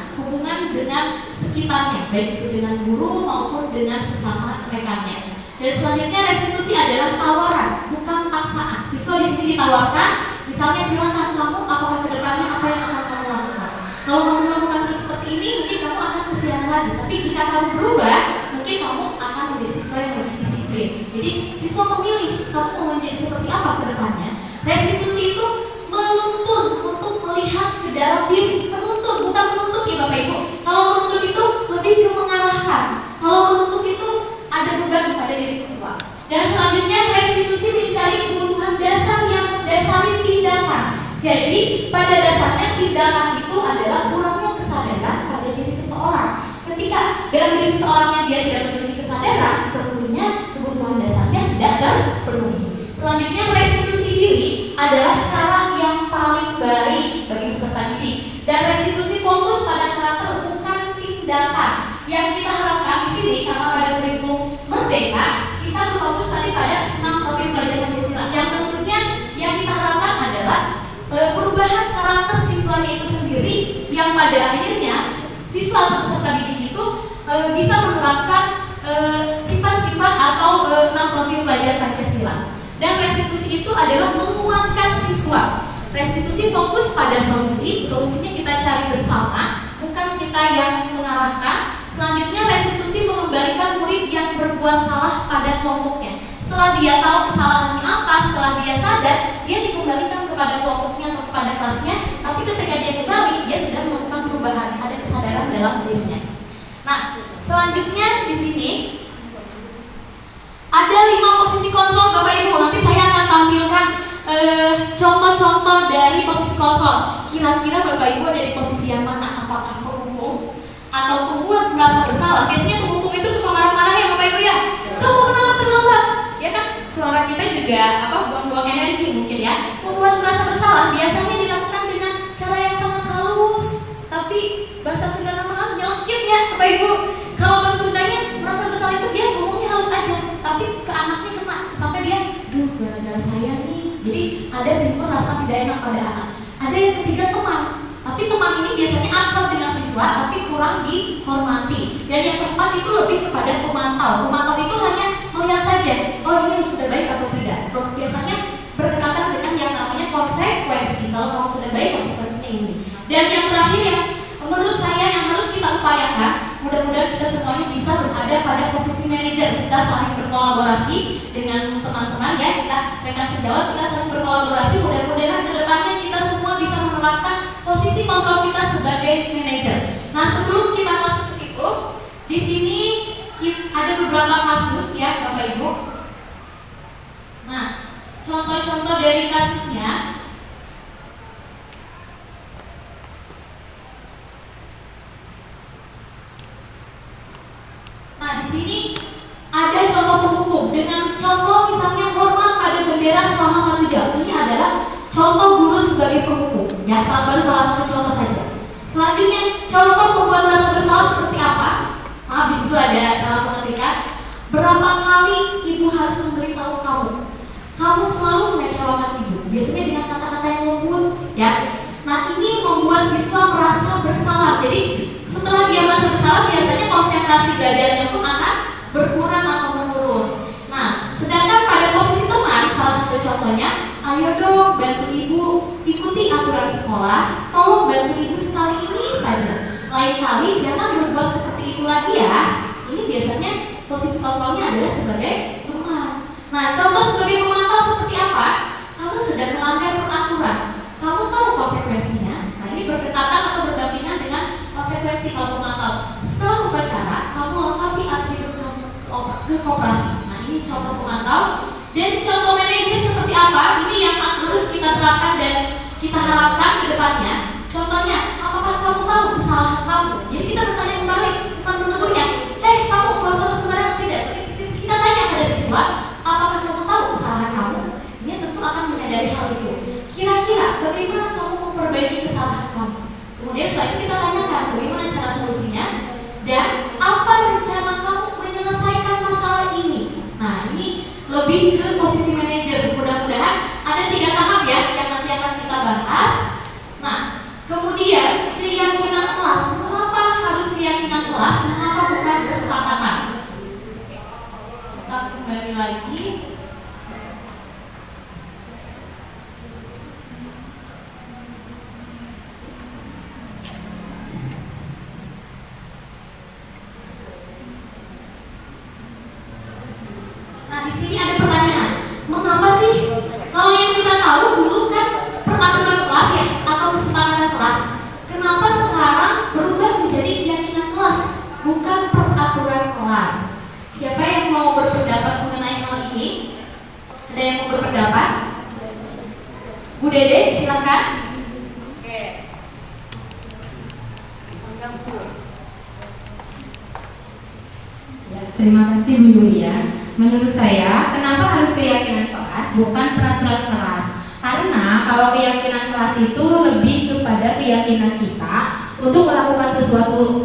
dengan sekitarnya, baik itu dengan guru maupun dengan sesama rekannya. Dan selanjutnya restitusi adalah tawaran, bukan paksaan. Siswa di sini ditawarkan, misalnya silakan kamu apakah kedepannya apa yang akan kamu lakukan. Kalau kamu melakukan seperti ini, mungkin kamu akan kesiangan lagi. Tapi jika kamu berubah, mungkin kamu akan menjadi siswa yang lebih disiplin. Jadi siswa memilih kamu mau menjadi seperti apa kedepannya. Restitusi itu menuntun untuk melihat ke dalam diri. Menuntut, bukan menuntut ya Bapak Ibu. Kalau menuntut itu lebih ke mengalahkan. Kalau menuntut itu ada beban pada diri siswa. Dan selanjutnya restitusi mencari kebutuhan dasar yang mendasari tindakan. Jadi pada dasarnya tindakan itu adalah kurangnya kesadaran pada diri seseorang. Ketika dalam diri seseorang yang dia tidak memiliki kesadaran, tentunya kebutuhan dasarnya tidak terpenuhi. Selanjutnya restitusi diri adalah cara yang paling baik bagi peserta didik. Dan restitusi fokus pada karakter bukan tindakan. Yang kita harapkan di sini karena pada kurikulum Merdeka kita berfokus tadi pada 6 profil pelajaran Pancasila. Yang tentunya yang kita harapkan adalah perubahan karakter siswanya itu sendiri, yang pada akhirnya siswa atau peserta didik itu bisa menerapkan sifat-sifat atau 6 profil pelajar Pancasila. Dan restitusi itu adalah menguatkan siswa. Restitusi fokus pada solusinya kita cari bersama, bukan kita yang mengarahkan. Selanjutnya restitusi mengembalikan murid yang berbuat salah pada kelompoknya. Setelah dia tahu kesalahannya apa, setelah dia sadar, dia dikembalikan kepada kelompoknya atau kepada kelasnya. Tapi ketika dia kembali, dia sudah melakukan perubahan, ada kesadaran dalam dirinya. Nah, selanjutnya di sini ada 5 posisi kontrol Bapak Ibu. Nanti saya akan tampilkan contoh-contoh dari posisi kontrol. Kira-kira Bapak Ibu ada di posisi yang mana? Apakah penghukum atau pembuat merasa bersalah? Biasanya penghukum itu suka marah-marah ya Bapak Ibu ya. Kamu kenapa terlambat? Ya kan, suara kita juga buang-buang energi mungkin ya. Membuat merasa bersalah biasanya dilakukan dengan cara yang sangat halus, tapi bahasa Sunda namanya nyelkit ya Bapak Ibu. Kalau bahasa Sundanya merasa bersalah itu dia ngomongnya halus aja, tapi ke anaknya kena sampai dia, duh gara-gara saya nih. Jadi ada timbul rasa tidak enak pada anak. Ada yang ketiga teman, tapi teman ini biasanya akrab dengan siswa tapi kurang dihormati. Dan yang keempat itu lebih kepada pemantau. Pemantau itu hanya melihat saja, oh ini sudah baik atau tidak. Terus biasanya berdekatan dengan yang namanya konsekuensi. Kalau kamu sudah baik, konsekuensinya ini. Dan yang terakhir yang menurut saya yang harus kita upayakan, mudah-mudahan kita semuanya bisa berada pada posisi manajer. Kita saling berkolaborasi dengan teman-teman ya, kita rekan sejawat, kita saling berkolaborasi. Mudah-mudahan kedepannya kita semua bisa menerapkan posisi kontrol kita sebagai manajer. Nah, sebelum kita masuk ke situ, di sini ada beberapa kasus ya Bapak Ibu. Nah, contoh-contoh dari kasusnya. Nah, di sini ada contoh penghukum dengan contoh misalnya hormat pada bendera selama 1 jam. Ini adalah contoh guru sebagai penghukum. Ya, baru salah satu contoh saja. Selanjutnya, contoh pembuat merasa bersalah seperti apa? Di situ ada salah pengertian. Berapa kali ibu harus memberitahu kamu? Kamu selalu mengecewakan ibu. Biasanya dengan kata-kata yang lembut, ya. Nah, ini membuat siswa merasa bersalah. Jadi setelah dia merasa bersalah, biasanya konsentrasi belajarnya pun akan berkurang atau menurun. Nah, sedangkan pada posisi teman, salah satu contohnya, ayo dong bantu ibu ikuti aturan sekolah, tolong bantu ibu sekali ini saja. Lain kali jangan berbuat seperti itu lagi ya. Ini biasanya posisi kontrolnya adalah sebagai teman. Nah, contoh sebagai pemantau seperti apa? Kamu sudah melanggar peraturan, kamu tahu konsekuensinya. Nah, ini berdekatan atau berdampingan dengan konsekuensi kalau pemantau. Setelah upacara, kamu lengkapi atribut kamu ke koperasi. Nah, ini contoh pemantau. Dan contoh manajer seperti apa? Ini yang harus kita terapkan dan kita harapkan ke depannya. Contohnya, apakah kamu tahu kesalahan kamu? Jadi kita bertanya kembali, bukan menegurnya. Kamu merasa sembarangan tidak? Kita tanya pada siswa, apakah kamu tahu kesalahan kamu? Dia tentu akan menyadari hal itu. Kira-kira bagaimana kamu memperbaiki kesalahan kamu? Kemudian setelah itu kita tanyakan bagaimana cara solusinya dan apa rencana kamu menyelesaikan masalah ini. Nah, ini lebih ke posisi manajer. Mudah-mudahan ada 3 tahap ya yang nanti akan kita bahas. Nah, kemudian keyakinan kelas. Mengapa harus keyakinan kelas? Mengapa bukan kesepakatan? Kita kembali lagi. Nah, di sini ada pertanyaan. Mengapa sih? Kalau yang kita tahu dulu kan peraturan kelas ya atau kesepakatan kelas. Kenapa sekarang berubah menjadi keyakinan kelas, bukan peraturan kelas? Siapa yang mau berpendapat mengenai hal ini? Ada yang mau berpendapat? Bu Dede, silakan. Ya, terima kasih Bu Yulia. Menurut saya, kenapa harus keyakinan kelas bukan peraturan kelas? Karena kalau keyakinan kelas itu lebih kepada keyakinan kita untuk melakukan sesuatu,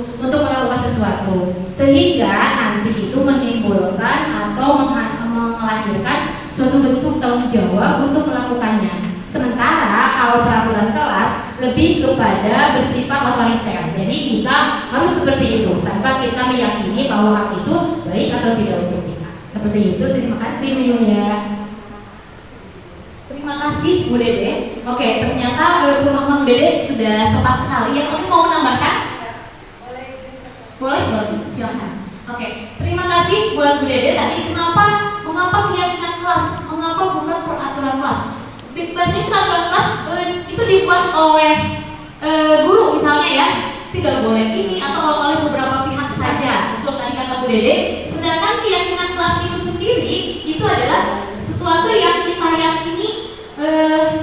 sehingga nanti itu menimbulkan atau melahirkan suatu bentuk tanggung jawab untuk melakukannya. Sementara kalau peraturan kelas lebih kepada bersifat otoriter. Jadi kita harus seperti itu tanpa kita meyakini bahwa hal itu baik atau tidak untuk kita. Seperti itu. Terima kasih Bu Yulia. Terima kasih Bu Dede. Oke, ternyata pemahaman Bu Dede sudah tepat sekali ya. Oke, mau menambahkan? Boleh, silakan. Oke, terima kasih buat Bu Dede tadi. Mengapa keyakinan dibuat oleh guru misalnya ya, tidak boleh ini atau oleh beberapa pihak saja. Untuk tadi kata Bu Dede, sedangkan keyakinan kelas itu sendiri itu adalah sesuatu yang kita yakini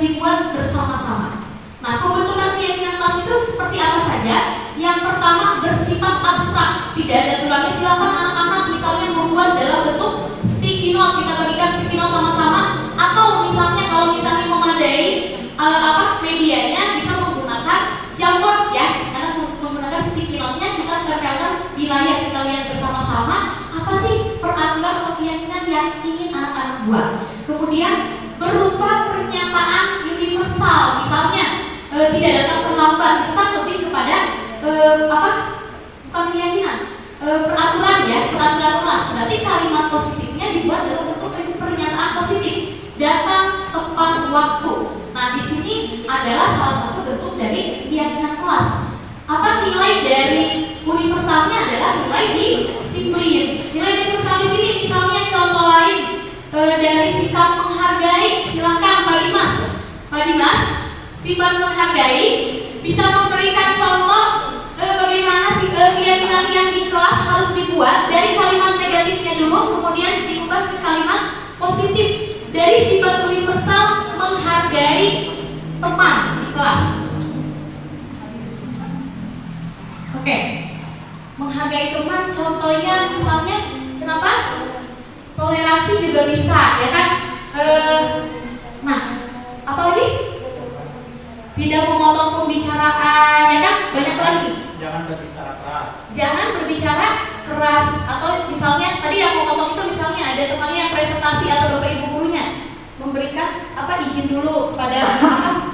dibuat bersama-sama. Nah, pembentukan keyakinan kelas itu seperti apa saja? Yang pertama bersifat abstrak, tidak ada aturannya. Silakan anak-anak misalnya membuat dalam bentuk sticky note, kita bagikan sticky note sama-sama, atau misalnya kalau misalnya memadai medianya bisa menggunakan jamboard ya, karena menggunakan sticky note-nya kita tempelkan di layar, kita lihat bersama-sama apa sih peraturan atau keyakinan yang ingin anak-anak buat. Kemudian berupa pernyataan universal, misalnya tidak datang terlambat, itu kan lebih kepada bukan keyakinan, peraturan ya, peraturan kelas. Berarti kalimat positifnya dibuat dalam bentuk pernyataan positif, datang tepat waktu. Nah, di sini adalah salah satu bentuk dari keyakinan kelas. Apa nilai dari universalnya adalah nilai disiplin. Nilai universal di sini misalnya contoh lain dari sikap menghargai. Silahkan Pak Dimas. Pak Dimas, sifat menghargai bisa memberikan contoh bagaimana keyakinan yang di kelas harus dibuat dari kalimat negatifnya dulu, kemudian diubah ke kalimat positif dari sifat universal menghargai teman di kelas. Oke, menghargai teman contohnya misalnya kenapa? Toleransi juga bisa ya kan? Nah, apa lagi? Tidak memotong pembicaraan ya kan? Banyak lagi. Jangan berbicara keras. Jangan berbicara keras, atau misalnya tadi yang mau ngomong itu misalnya ada temannya yang presentasi atau bapak ibu gurunya memberikan izin dulu pada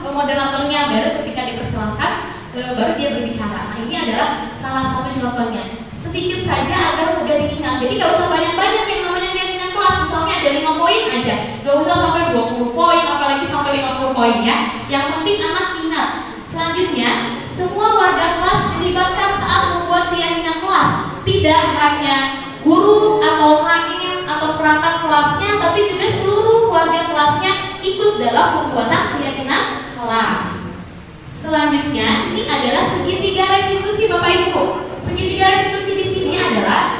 moderatornya, baru ketika dipersilahkan baru dia berbicara. Nah, ini adalah salah satu contohnya. Sedikit saja agar mudah diingat. Jadi nggak usah banyak-banyak yang namanya keyakinan kelas. Misalnya ada 5 poin aja, nggak usah sampai 20 poin, apalagi sampai 50 poin ya. Yang penting anak ingat. Selanjutnya, semua warga kelas dilibatkan saat membuat keyakinan kelas. Tidak hanya guru atau HM atau perangkat kelasnya, tapi juga seluruh warga kelasnya ikut dalam pembuatan keyakinan kelas. Selanjutnya, ini adalah segitiga restitusi Bapak Ibu. Segitiga restitusi di sini adalah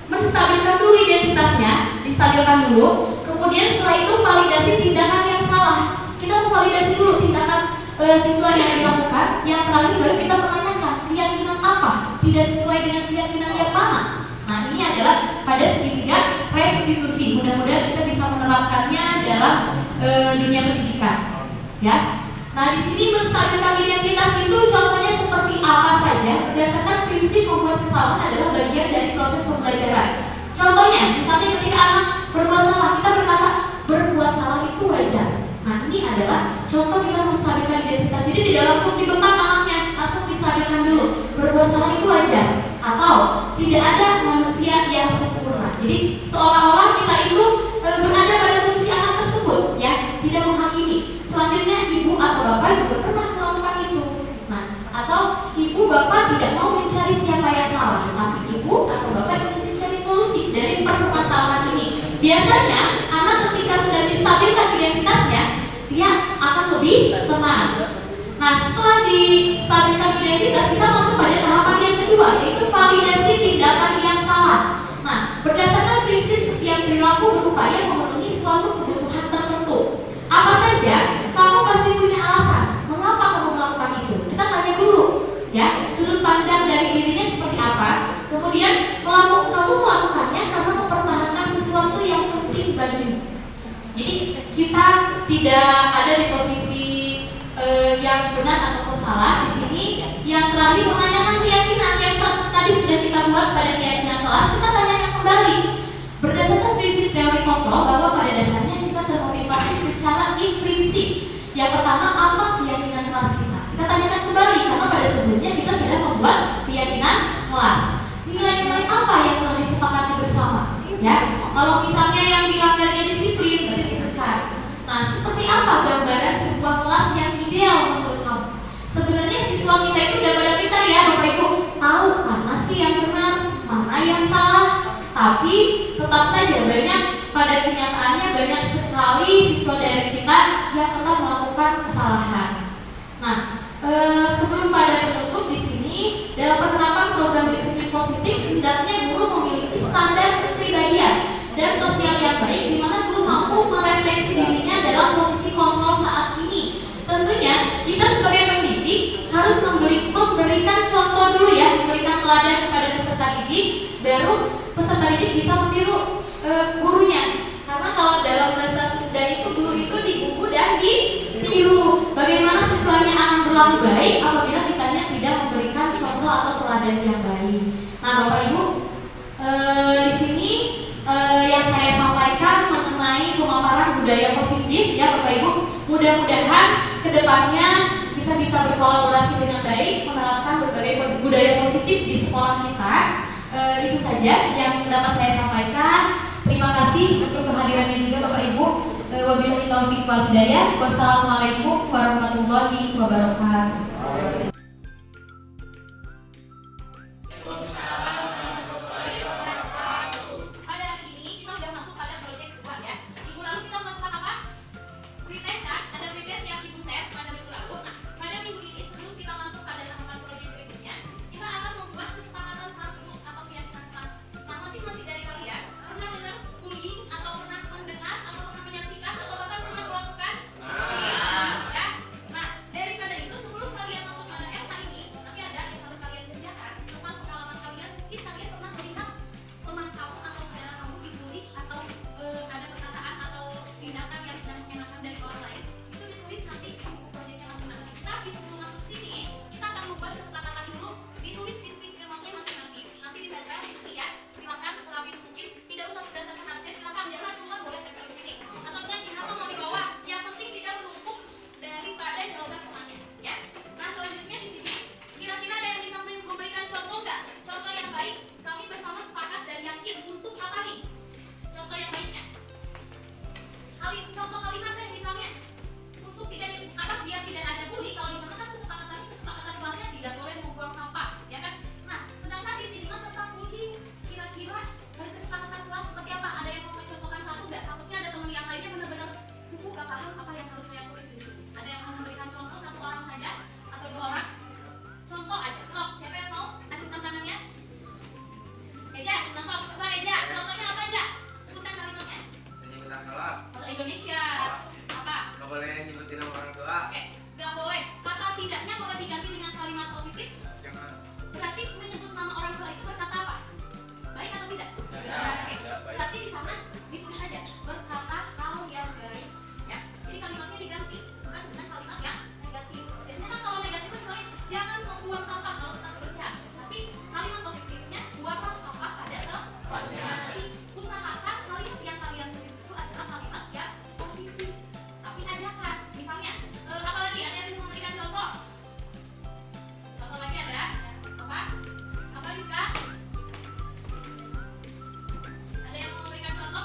menstabilkan dulu identitasnya, distabilkan dulu. Kemudian setelah itu validasi tindakan yang salah. Kita memvalidasi dulu tindakan siswa yang dilakukan. Yang terakhir baru kita menanyakan keyakinan apa tidak sesuai dengan keyakinan yang mana. Nah, ini adalah pada segitiga restitusi. Mudah-mudahan kita bisa menerapkannya dalam dunia pendidikan. Ya. Nah, di sini menstabilkan identitas itu contohnya seperti apa saja? Berdasarkan prinsip membuat kesalahan adalah bagian dari proses pembelajaran. Contohnya, misalnya ketika anak berbuat salah, kita berkata berbuat salah itu wajar. Nah, ini adalah contoh kita menstabilkan identitas. Jadi tidak langsung dibentak anaknya, langsung distabilkan dulu. Berbuat salah itu wajar. Atau tidak ada manusia yang sempurna. Jadi seolah-olah kita itu berada pada posisi anak tersebut, ya, tidak menghakimi. Selanjutnya ibu atau bapak juga pernah melakukan itu. Nah, atau ibu bapak tidak mau mencari siapa yang salah, tapi ibu atau bapak ingin mencari solusi dari permasalahan ini. Biasanya anak ketika sudah distabilkan identitasnya, dia akan lebih tenang. Nah, setelah distabilkan identitas, kita masuk pada tahapan yang kedua, yaitu validasi tindakan yang salah. Nah, berdasarkan prinsip setiap perilaku berupaya memenuhi suatu kebutuhan tertentu. Apa saja, kamu pasti punya alasan mengapa kamu melakukan itu. Kita tanya dulu, ya, sudut pandang dari dirinya seperti apa. Kemudian kamu melakukannya karena mempertahankan sesuatu yang penting bagimu. Jadi kita tidak ada di posisi yang benar ataupun salah di sini. Yang terakhir menanyakan keyakinan yang tadi sudah kita buat pada keyakinan kelas. Kita tanyakan kembali berdasarkan prinsip teori kontrol bahwa pada dasarnya kita termotivasi secara intrinsik. Yang pertama, apa keyakinan kelas kita? Kita tanyakan kembali karena pada sebelumnya kita sudah membuat keyakinan kelas. Nilai-nilai apa yang telah disepakati bersama? Ya, kalau misalnya yang dilanggarnya disiplin, berarti disebutkan. Nah, seperti apa gambaran sebuah kelas yang ideal menurut kamu? Sebenarnya siswa kita itu udah pada pintar ya Bapak Ibu, tahu mana sih yang benar, mana yang salah. Tapi tetap saja banyak pada pada kenyataannya banyak sekali siswa dari kita yang tetap melakukan kesalahan. Nah, sebelum pada tertutup di sini, dalam penerapan program disiplin positif, hendaknya guru memiliki standar kepribadian dan sosial yang baik, di mana guru mampu merefleksi dirinya dalam posisi kontrol saat ini. Tentunya kita sebagai pendidik harus memberikan contoh dulu ya, memberikan teladan kepada peserta didik, baru peserta didik bisa meniru gurunya. Karena kalau dalam bahasa Sunda itu guru itu digugu dan ditiru. Bagaimana siswanya akan berlaku baik apabila kitanya tidak memberikan contoh atau teladan yang baik. Nah, Bapak Ibu, di sini yang saya sampaikan mengenai pemaparan budaya positif ya Bapak Ibu. Mudah-mudahan kedepannya kita bisa berkolaborasi dengan baik, menerapkan berbagai budaya positif di sekolah kita. Itu saja yang dapat saya sampaikan. Terima kasih untuk kehadirannya juga Bapak Ibu. Wabillahi taufiq wal hidayah. Wassalamualaikum warahmatullahi wabarakatuh. Pada hari ini kita sudah masuk pada proyek kedua ya. Minggu lalu kita melakukan apa? Pretest kan? Ada pretest yang Ibu share pada minggu lalu. Nah, pada minggu ini sebelum kita masuk pada tahapan proyek berikutnya, kita akan membuat kesepakatan kelas atau keyakinan kelas. Nah, masing-masing dari kalian pernah dengar bullying atau pernah mendengar atau pernah menyaksikan atau bahkan pernah melakukan bullying ya. Nah, daripada itu sebelum kalian masuk pada RK ini, nanti ada yang harus kalian kerjakan tentang pengalaman kalian. Mungkin kalian pernah melihat teman kamu atau saudara kamu dibully atau ada perkataan atau tindakan yang tidak mengenakan dari orang lain. Itu ditulis nanti di buku proyeknya masing-masing. Tapi sebelum masuk ke sini, kita akan membuat kesepakatan dulu, ditulis di stiker notnya masing-masing. Nanti ditempel di sini ya. Silakan selapin mungkin, tidak usah berdasarkan absen, silakan jangan keluar boleh tempel di sini. Atau misalnya di atau di bawah. Yang penting tidak menumpuk daripada jawaban temannya, ya. Nah, selanjutnya di sini kira-kira ada yang bisa memberikan contoh nggak? Contoh yang baik. Kami bersama sepakat dan yakin untuk apa nih? Contoh yang baiknya. Contoh kalimat deh misalnya. Untuk biar tidak ada bully, kalau di sana kan kesepakatan kelasnya tidak boleh membuang sampah, ya kan? Nah, sedangkan di sini kan tentang bullying. Kira-kira dari kesepakatan kelas seperti apa? Ada yang mau mencontohkan satu nggak? Takutnya ada teman yang lainnya benar-benar buku nggak paham apa yang harus saya tulis di sini. Ada yang mau memberikan contoh satu orang saja atau dua orang? Contoh aja. Sok, siapa yang mau ajukan tangannya? Eja, coba coba Eja. Contohnya apa aja? Sebutkan kalimatnya. Penyebutan salah. Bahasa Indonesia. Apa? Gak boleh nyebutin nama orang tua. Oke, nggak boleh. Kata tidaknya boleh diganti dengan kalimat positif. Jangan. Berarti menyebut nama orang tua itu berkata apa? Baik atau tidak? Ya, Oke. ya, baik. Berarti di sana ditulis saja berkata hal yang baik. Ya. Jadi kalimatnya diganti, bukan dengan kalimat yang negatif. Biasanya kan kalau negatif itu misalnya jangan membuang sampah kalau tentang kebersihan. Tapi kalimat positifnya buanglah sampah pada tempatnya. Jadi usahakan kalimat yang kalian tulis itu adalah kalimat yang positif. Tapi ajakan. Misalnya, apalagi ada yang bisa memberikan contoh? Contoh lagi ada apa? Apa Rizka? Ada yang mau memberikan contoh?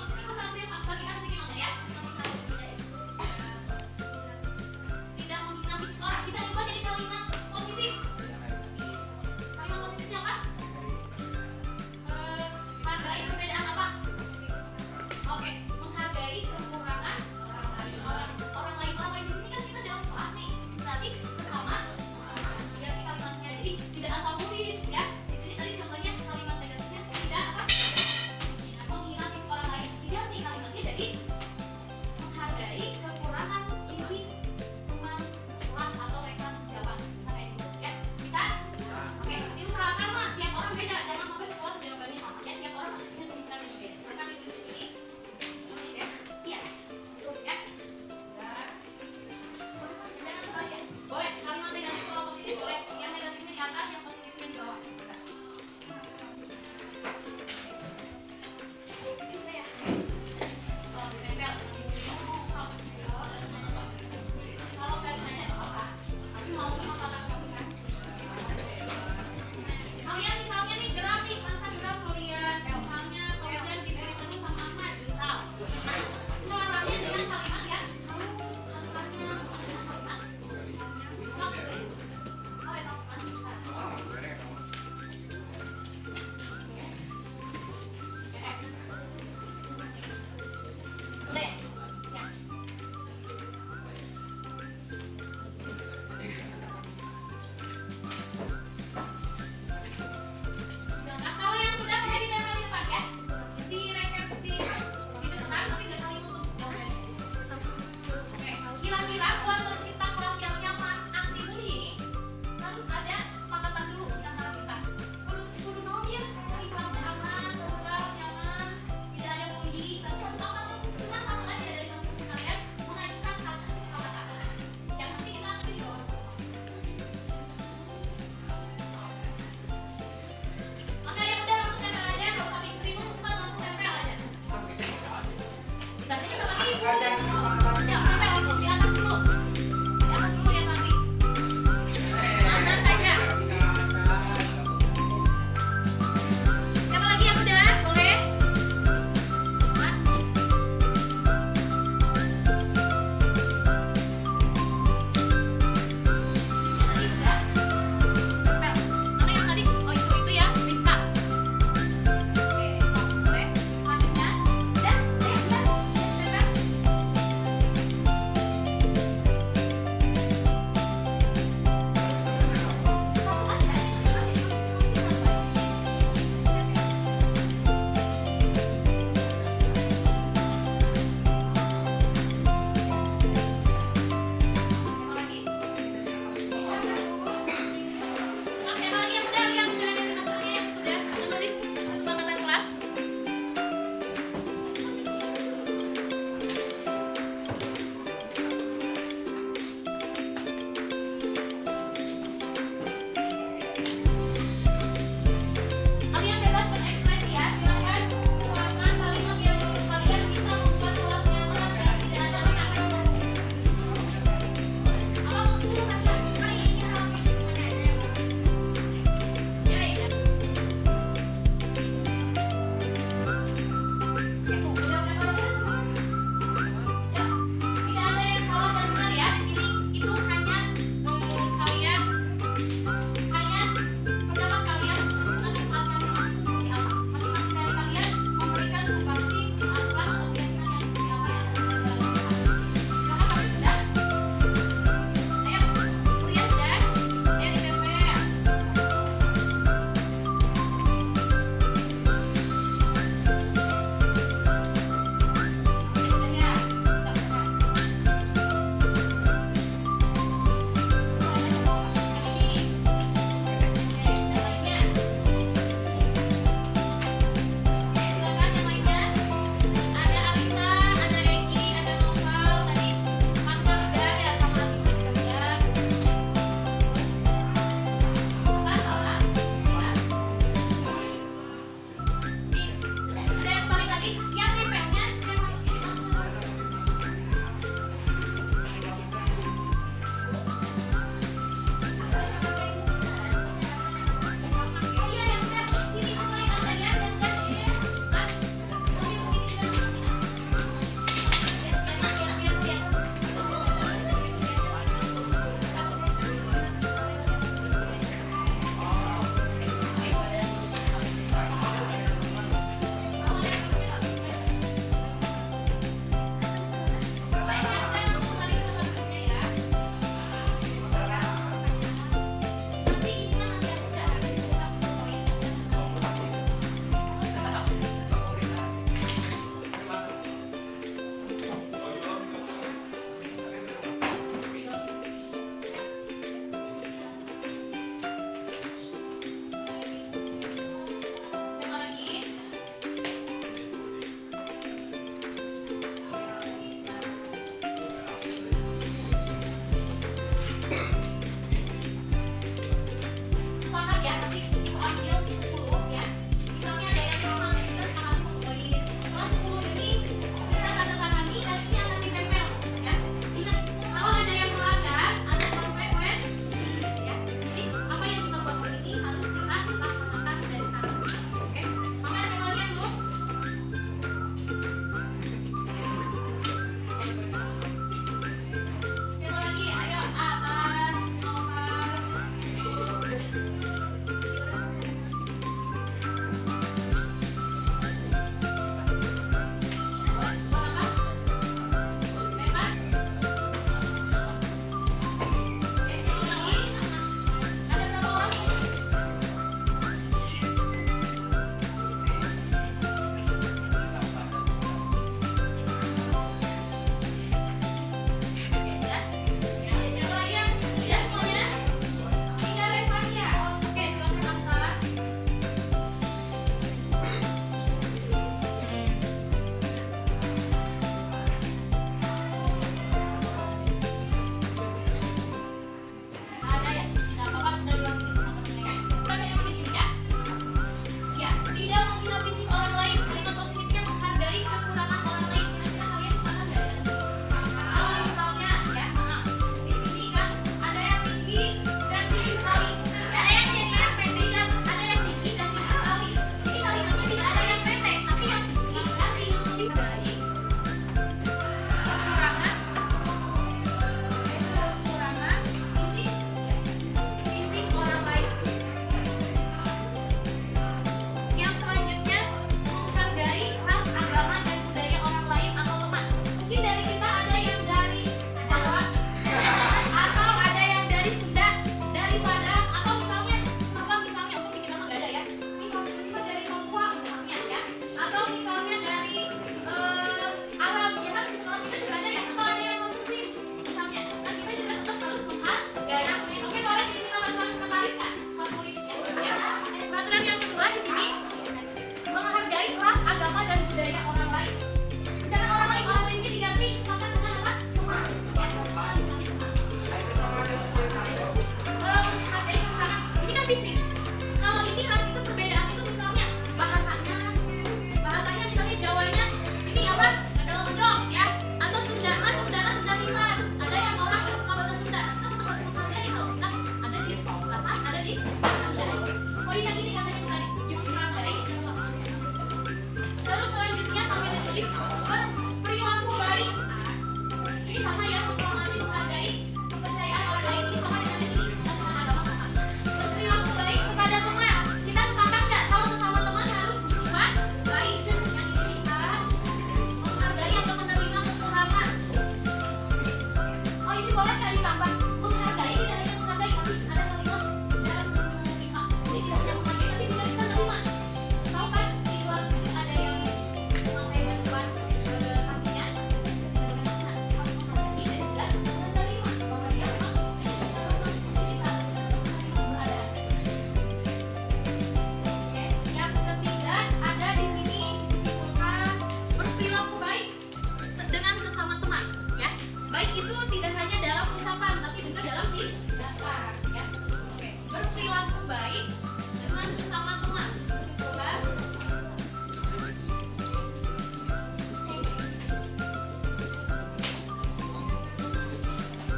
Baik itu tidak hanya dalam ucapan, tapi juga dalam tindakan. Ya. Oke. Berperilaku baik dengan sesama teman. Kesimpulan.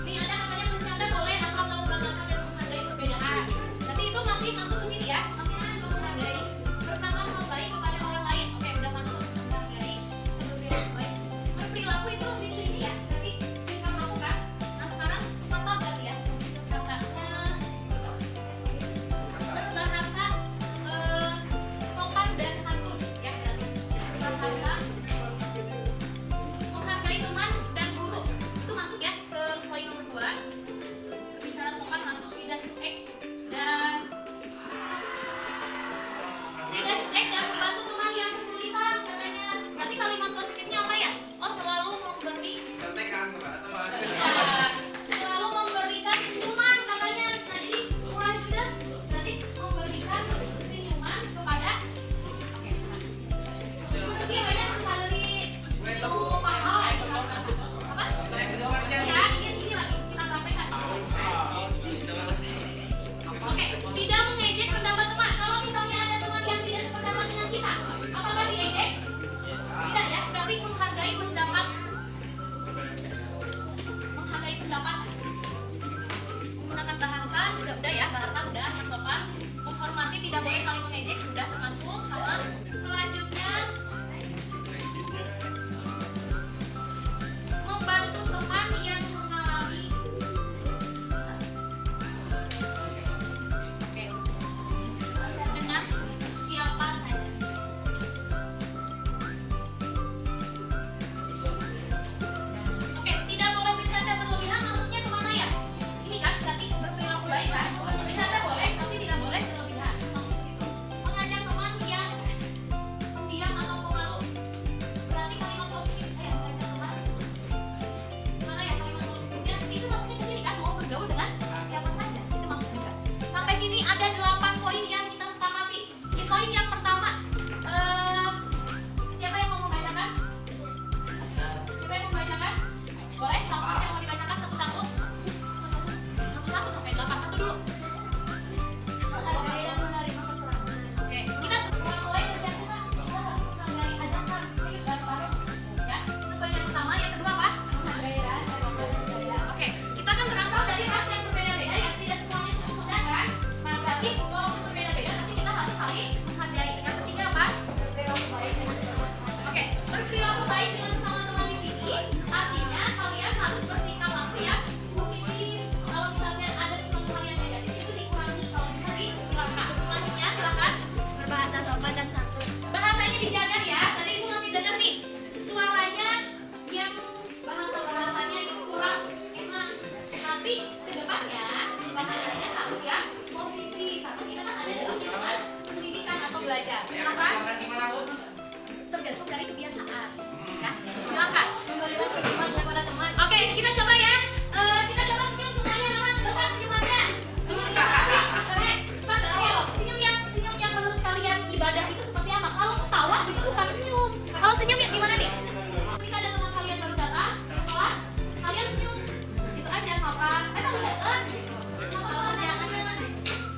Ini ada katanya bercanda boleh asal tahu batasan dan menghargai perbedaan. Nanti itu masih masuk ke sini ya. Masih masuk menghargai. Berkata hal baik kepada orang lain. Oke, udah masuk menghargai. Berperilaku baik. Berperilaku itu di sini ya. Berarti kita lakukan. Nah sekarang apa berarti ya? Katanya berbahasa sopan dan santun ya. Berarti berbahasa menghargai teman dan guru. Itu masuk ya ke poin nomor 2. Bicara sopan masuk tidak cuek dan tidak cuek dan membantu teman yang kesulitan katanya. Berarti kalimat positifnya apa ya? Oh selalu memberi Contekan kepada teman. selalu memberikan senyuman katanya. Nah jadi wah Judas berarti memberikan senyuman kepada guru dia banyak salary ilmu mahal itu apa? Ya ini lagi kita sampaikan. Oke, tidak mengejek pendapat teman. Kalau misalnya ada teman yang tidak sependapat dengan kita, apakah diejek? Tidak ya, tapi menghargai pendapat. Menghargai pendapat. Menggunakan bahasa juga udah ya, bahasa udah yang sopan. Menghormati tidak boleh saling mengejek udah termasuk sama. Selanjutnya membantu teman yang mengalami. Oke. Dengan siapa saja. Oke, tidak boleh bercanda berlebihan maksudnya kemana ya? Ini kan berarti berperilaku baik kan? Bercanda boleh, tapi tidak boleh berlebihan. Maksud situ. Mengajak teman yang pendiam atau pemalu. Berarti kalimat positif mengajak teman. Mana ya kalimat positifnya? Itu maksudnya ke sini kan mau bergaul dengan siapa saja. Itu maksudnya. Sampai sini ada 8 poin yang kita sepakati. Di poin yang pertama, siapa yang mau membacakan? Siapa yang mau membacakan? Boleh? Kalau yang mau dibacakan satu-satu? Satu-satu sampai 8. Satu dulu. Oke, kita mulai kerja kita harus menghargai ajakan. Ayo bareng-bareng. Ya, itu poin yang pertama. Yang kedua apa? Oke, kita kan berasal dari ras yang berbeda-beda yang tidak semuanya sudah kan? Nah, berarti walaupun berbeda-beda, tapi kita harus saling menghargai. Yang ketiga apa? Oke, berperilaku baik dengan sesama teman di sini. Artinya kalian harus bertingkah laku yang positif. Kalau misalnya ada sesuatu hal yang negatif itu dikurangi. Kalau bisa dihilangkan. Selanjutnya silakan. Berbahasa sopan dan santun. Bahasanya dijaga ya. Tadi ibu masih dengar nih. Suaranya yang bahasanya itu kurang enak. Tapi ke depannya bahasanya harus yang positif. Karena kita kan ada dalam lingkungan pendidikan atau belajar. Silakan. Gimana Bu? Tergantung dari kebiasaan. Ya, silakan. Memberikan senyuman kepada teman. Oke, kita coba ya. Kita coba senyum semuanya, teman. Coba senyumannya. Senyum yang menurut kalian ibadah itu seperti apa? Kalau ketawa itu bukan senyum. Kalau senyum ya gimana nih? Ketika ada teman kalian baru datang ke kelas, kalian senyum. Itu aja sapa. Baru datang. Kalau kesiangan memang.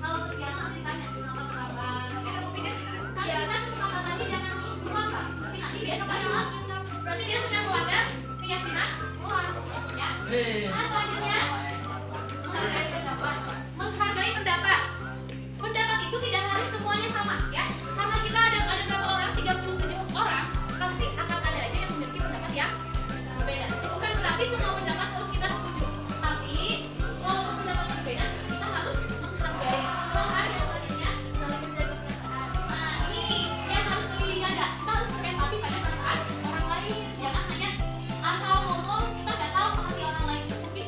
Kalau kesiangan nanti tanya kenapa kabar. Aku pikir kalian kan kesepakatannya jangan diluangkan. Tapi nanti dia sepanjang. Berarti dia sudah melanggar keyakinan kelas. Ya. Nah, selanjutnya menghargai pendapat. Menghargai pendapat. Pendapat itu tidak harus semuanya sama, ya. Karena kita ada berapa orang, 37 orang, pasti akan ada aja yang memiliki pendapat yang berbeda. Bukan berarti semua pendapat harus kita setuju, tapi walaupun pendapat berbeda, kita harus menghargai. Bahkan yang selanjutnya saling menjaga perasaan. Nah, ini yang harus lebih dijaga. Kita harus berempati pada perasaan orang lain. Jangan hanya asal ngomong, kita nggak tahu hati orang lain. Mungkin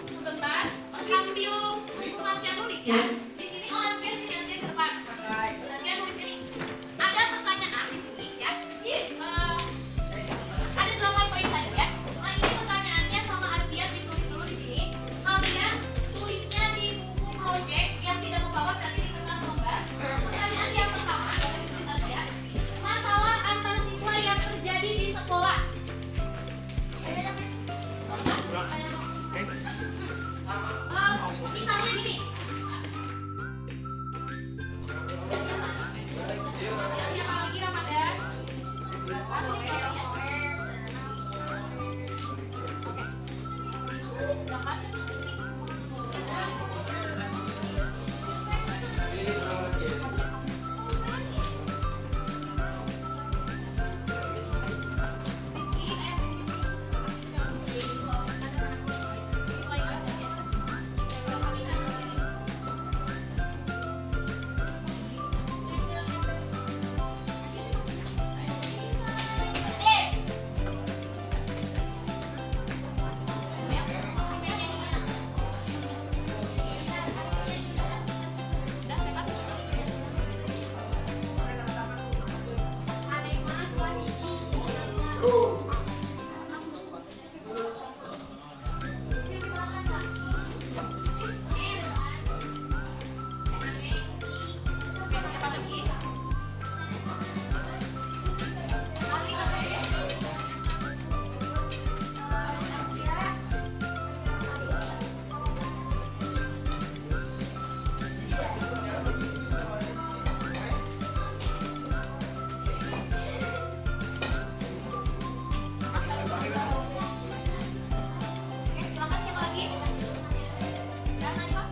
sebentar sambil buku Masya nulis ya. Di sini Askia sini Askia ke depan. Askia nulis ini. Ada pertanyaan di sini ya. Ada 8 poin saja ya. Nah ini pertanyaannya sama Askia ditulis dulu di sini. Kalian tulisnya di buku project yang tidak membawa berarti di kertas lembar. Pertanyaan yang pertama yang ditulis Askia. Masalah antar siswa yang terjadi di sekolah. Misalnya gini. Siapa lagi Ramadan? Kasih ya. Oke. Gambar isi. Siapa lagi? Silakan siapa lagi? Dan Najwa?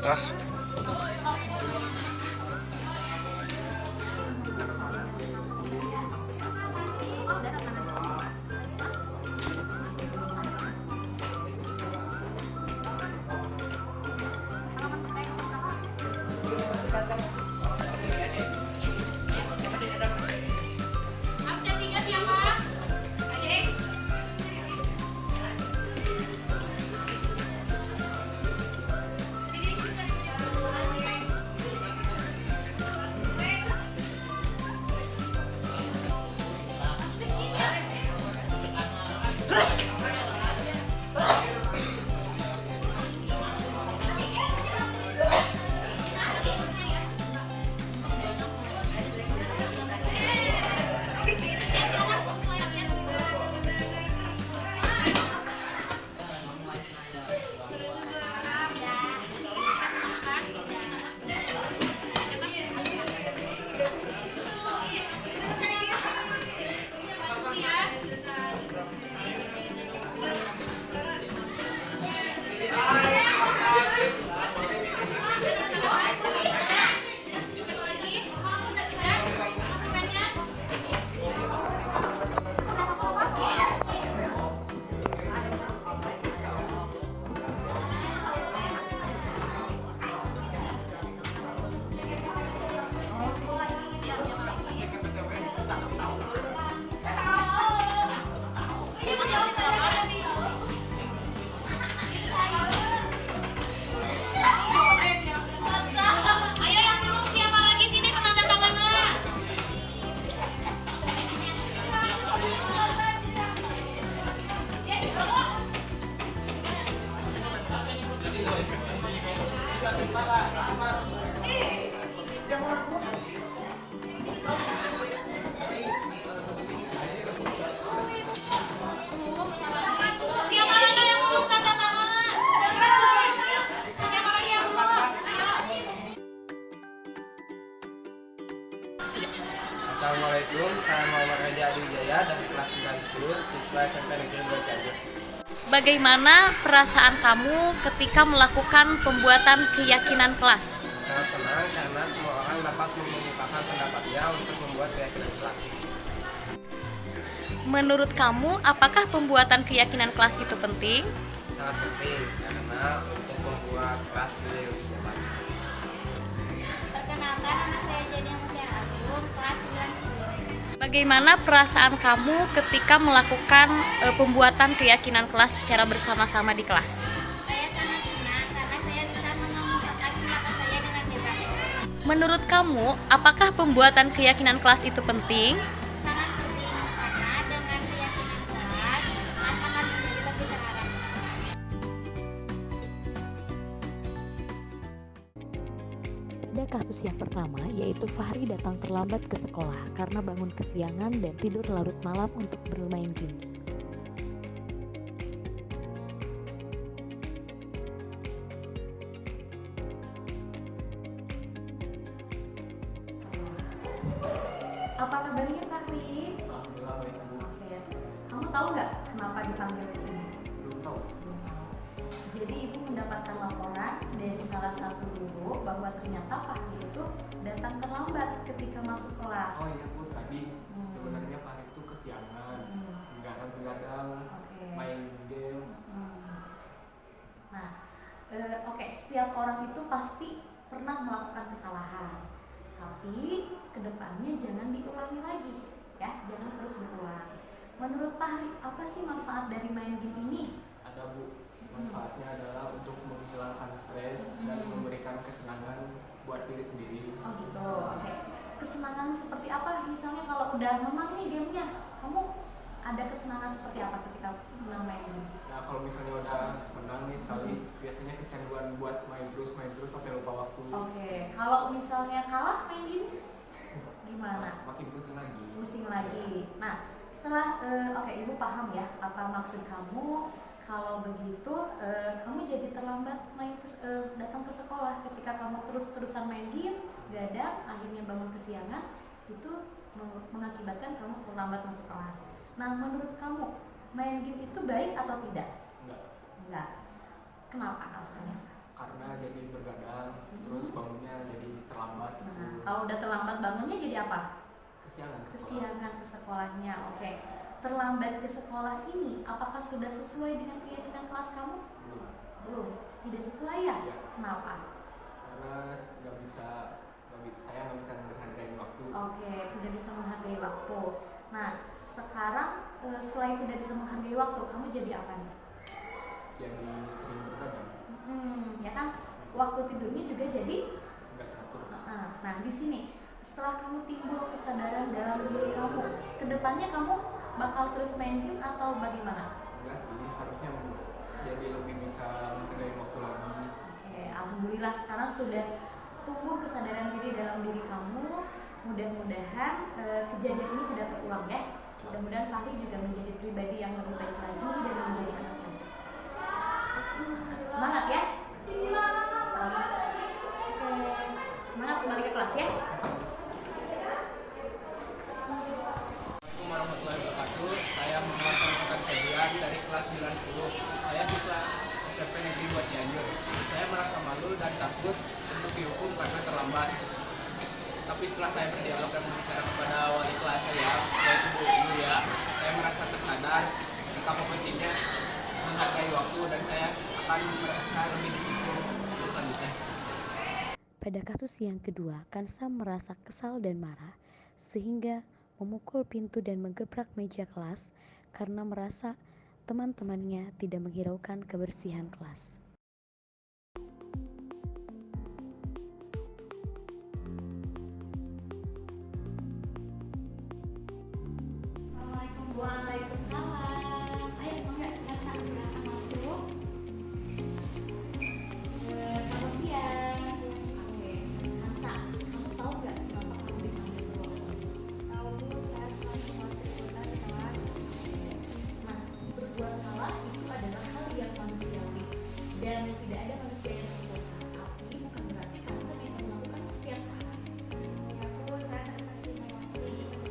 Tas. Absen 3 siapa? Adik. Jangan Assalamualaikum, saya Muhammad Raja Adi Wijaya dari kelas 910 siswa SMP Negeri 2 Cianjur. Bagaimana perasaan kamu ketika melakukan pembuatan keyakinan kelas? Sangat senang karena semua orang dapat mengemukakan pendapatnya untuk membuat keyakinan kelas. Menurut kamu, apakah pembuatan keyakinan kelas itu penting? Sangat penting karena untuk membuat kelas menjadi lebih nyaman. Perkenalkan, nama saya Jania Mutiara Agung, kelas 910. Bagaimana perasaan kamu ketika melakukan pembuatan keyakinan kelas secara bersama-sama di kelas? Saya sangat senang karena saya bisa mengemukakan pendapat saya dengan bebas. Menurut kamu, apakah pembuatan keyakinan kelas itu penting? Sangat penting karena dengan keyakinan kelas akan menjadi lebih terarah. Pada kasus yang pertama, yaitu Fahri datang terlambat ke sekolah karena bangun kesiangan dan tidur larut malam untuk bermain games. Apa kabarnya Fahri? Alhamdulillah baik Bu. Oke. Kamu tahu nggak kenapa dipanggil ke sini? Belum tahu. Jadi ibu mendapatkan laporan dari salah satu guru bahwa ternyata Fahri itu datang terlambat ketika masuk kelas. Oh iya Bu, tadi sebenarnya Pak itu kesiangan, begadang-begadang, Oke. main game. Nah, oke, setiap orang itu pasti pernah melakukan kesalahan, tapi kedepannya jangan diulangi lagi, ya, jangan terus berulang. Menurut Fahri, apa sih manfaat dari main game ini? Ada Bu, manfaatnya adalah untuk menghilangkan stres dan memberikan kesenangan buat diri sendiri. Oh gitu, oke. Kesenangan seperti apa? Misalnya kalau udah menang nih gamenya, kamu ada kesenangan seperti apa ketika menang main game? Nah kalau misalnya udah menang nih sekali, biasanya kecanduan buat main terus sampai lupa waktu. Oke, kalau misalnya kalah main game, gimana? Makin pusing lagi. Pusing lagi. Nah, setelah oke, ibu paham ya apa maksud kamu. Kalau begitu, kamu jadi terlambat datang ke sekolah ketika kamu terus-terusan main game, gadang, akhirnya bangun kesiangan, itu mengakibatkan kamu terlambat masuk kelas. Nah, menurut kamu main game itu baik atau tidak? Enggak. Kenapa alasannya? Karena jadi bergadang, terus bangunnya jadi terlambat. Nah, kalau udah terlambat bangunnya jadi apa? Kesiangan. Kesiangan ke sekolahnya. Oke. Terlambat ke sekolah ini apakah sudah sesuai dengan keyakinan kelas kamu? Belum. Tidak sesuai ya? Ya. Kenapa? Karena saya nggak bisa menghargai waktu. Oke, tidak bisa menghargai waktu. Nah, sekarang selain tidak bisa menghargai waktu, kamu jadi apa nih? Jadi sering bergadang, Ya kan? Waktu tidurnya juga jadi. nggak teratur. Nah, di sini setelah kamu timbul kesadaran dalam diri kamu, kedepannya kamu bakal terus main game atau bagaimana? Enggak sih, harusnya jadi lebih bisa menghargai waktu lagi. Oke, alhamdulillah sekarang sudah tumbuh kesadaran diri dalam diri kamu. Mudah-mudahan kejadian ini tidak terulang ya. Mudah-mudahan Fahri juga menjadi pribadi yang lebih baik lagi dan menjadi anak yang sukses. Semangat ya. Semangat. Oke, semangat kembali ke kelas ya. Assalamualaikum warahmatullahi wabarakatuh. Saya Muhammad Fahri Febian dari kelas 910. Saya siswa SMP Negeri 2 Cianjur. Saya merasa malu dan takut untuk dihukum karena terlambat. Tapi setelah saya berdialog dan berbicara kepada wali kelas saya, yaitu Bu Yulia, saya merasa tersadar betapa pentingnya menghargai waktu dan saya akan merasa lebih disiplin untuk selanjutnya. Pada kasus yang kedua, Kansa merasa kesal dan marah sehingga memukul pintu dan menggebrak meja kelas karena merasa teman-temannya tidak menghiraukan kebersihan kelas. Waalaikumsalam. Ayo, enggak, Kansa, silakan masuk. Selamat siang. Oke, Kansa, kamu tahu nggak kenapa kamu dipanggil ke ruang guru? Tahu Bu, saya cuma berbuat di kelas. Nah, berbuat salah itu adalah hal yang manusiawi dan tidak ada manusia yang sempurna. Tapi bukan berarti Kansa bisa melakukan setiap saat. Ya Bu, saya terima kasih.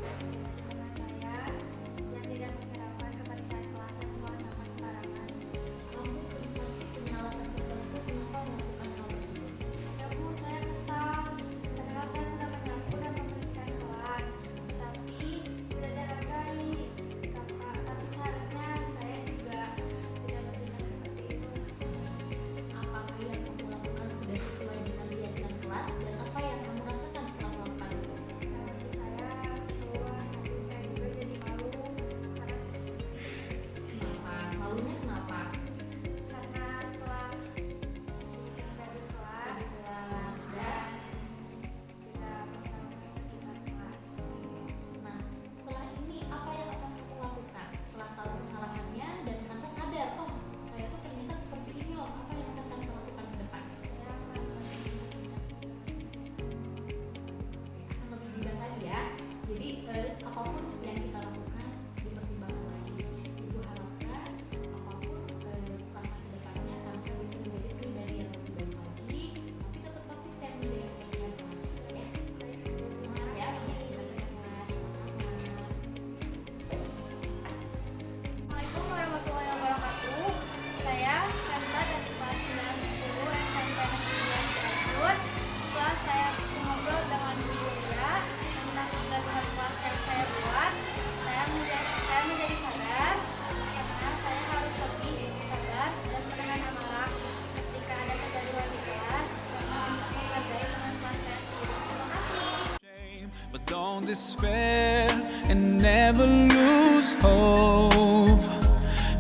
but don't despair and never lose hope.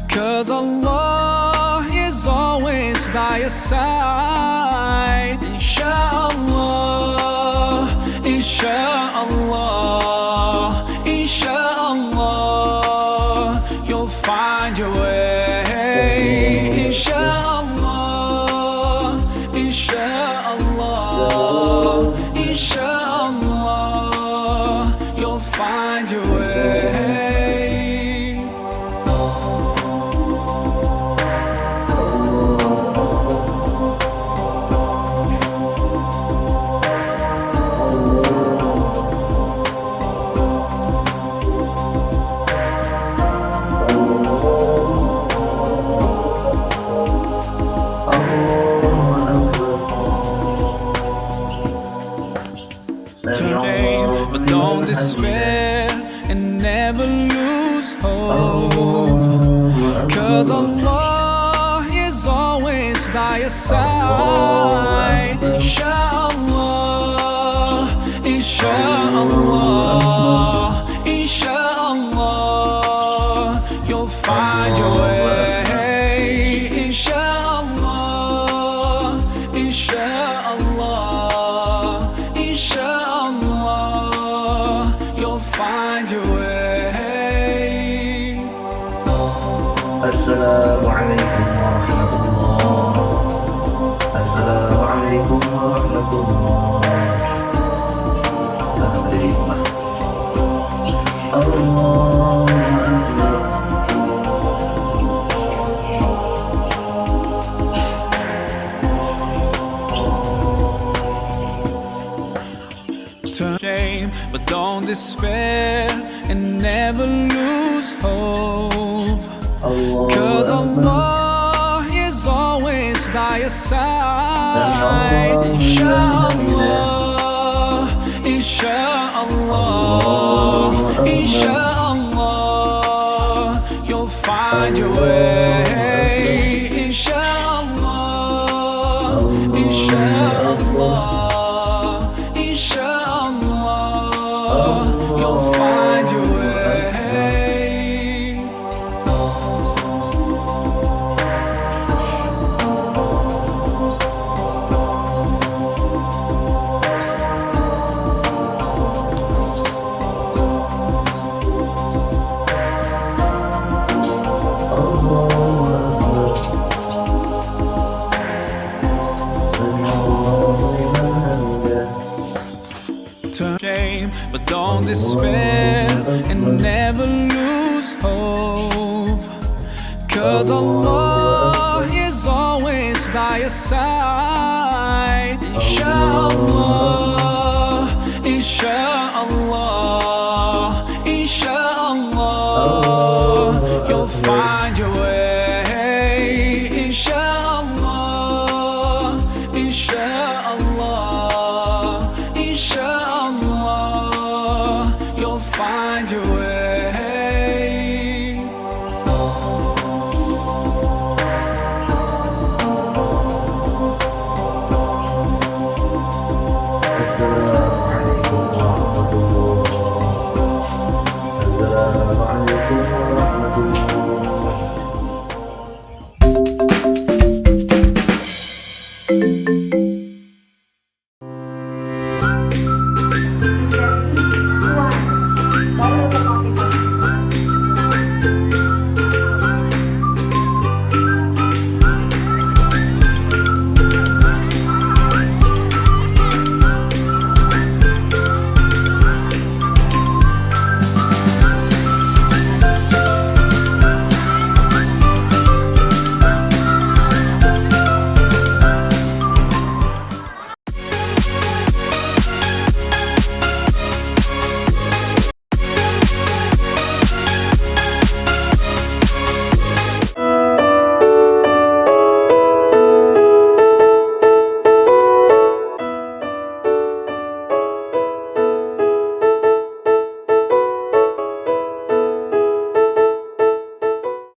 'Cause Allah is always by your side. Inshallah, inshallah, inshallah, you'll find your way. Inshallah, inshallah, inshallah, you'll find your way. But don't despair and never lose hope. 'Cause Allah is always by your side. Inshallah, inshallah, inshallah, you'll find your way. Inshallah, inshallah, inshallah, you'll find your way. Assalamualaikum warahmatullah. Assalamualaikum warahmatullah. Salam dari hikmah. Allahu Akbar. Shame, but don't despair and never lose hope. 'Cause Allah is always by your side. Inshallah, inshallah, inshallah, you'll find your way. Inshallah, inshallah, inshallah, you'll find your way. Shame, but don't despair and never lose hope. 'Cause Allah is always by your side. Inshallah.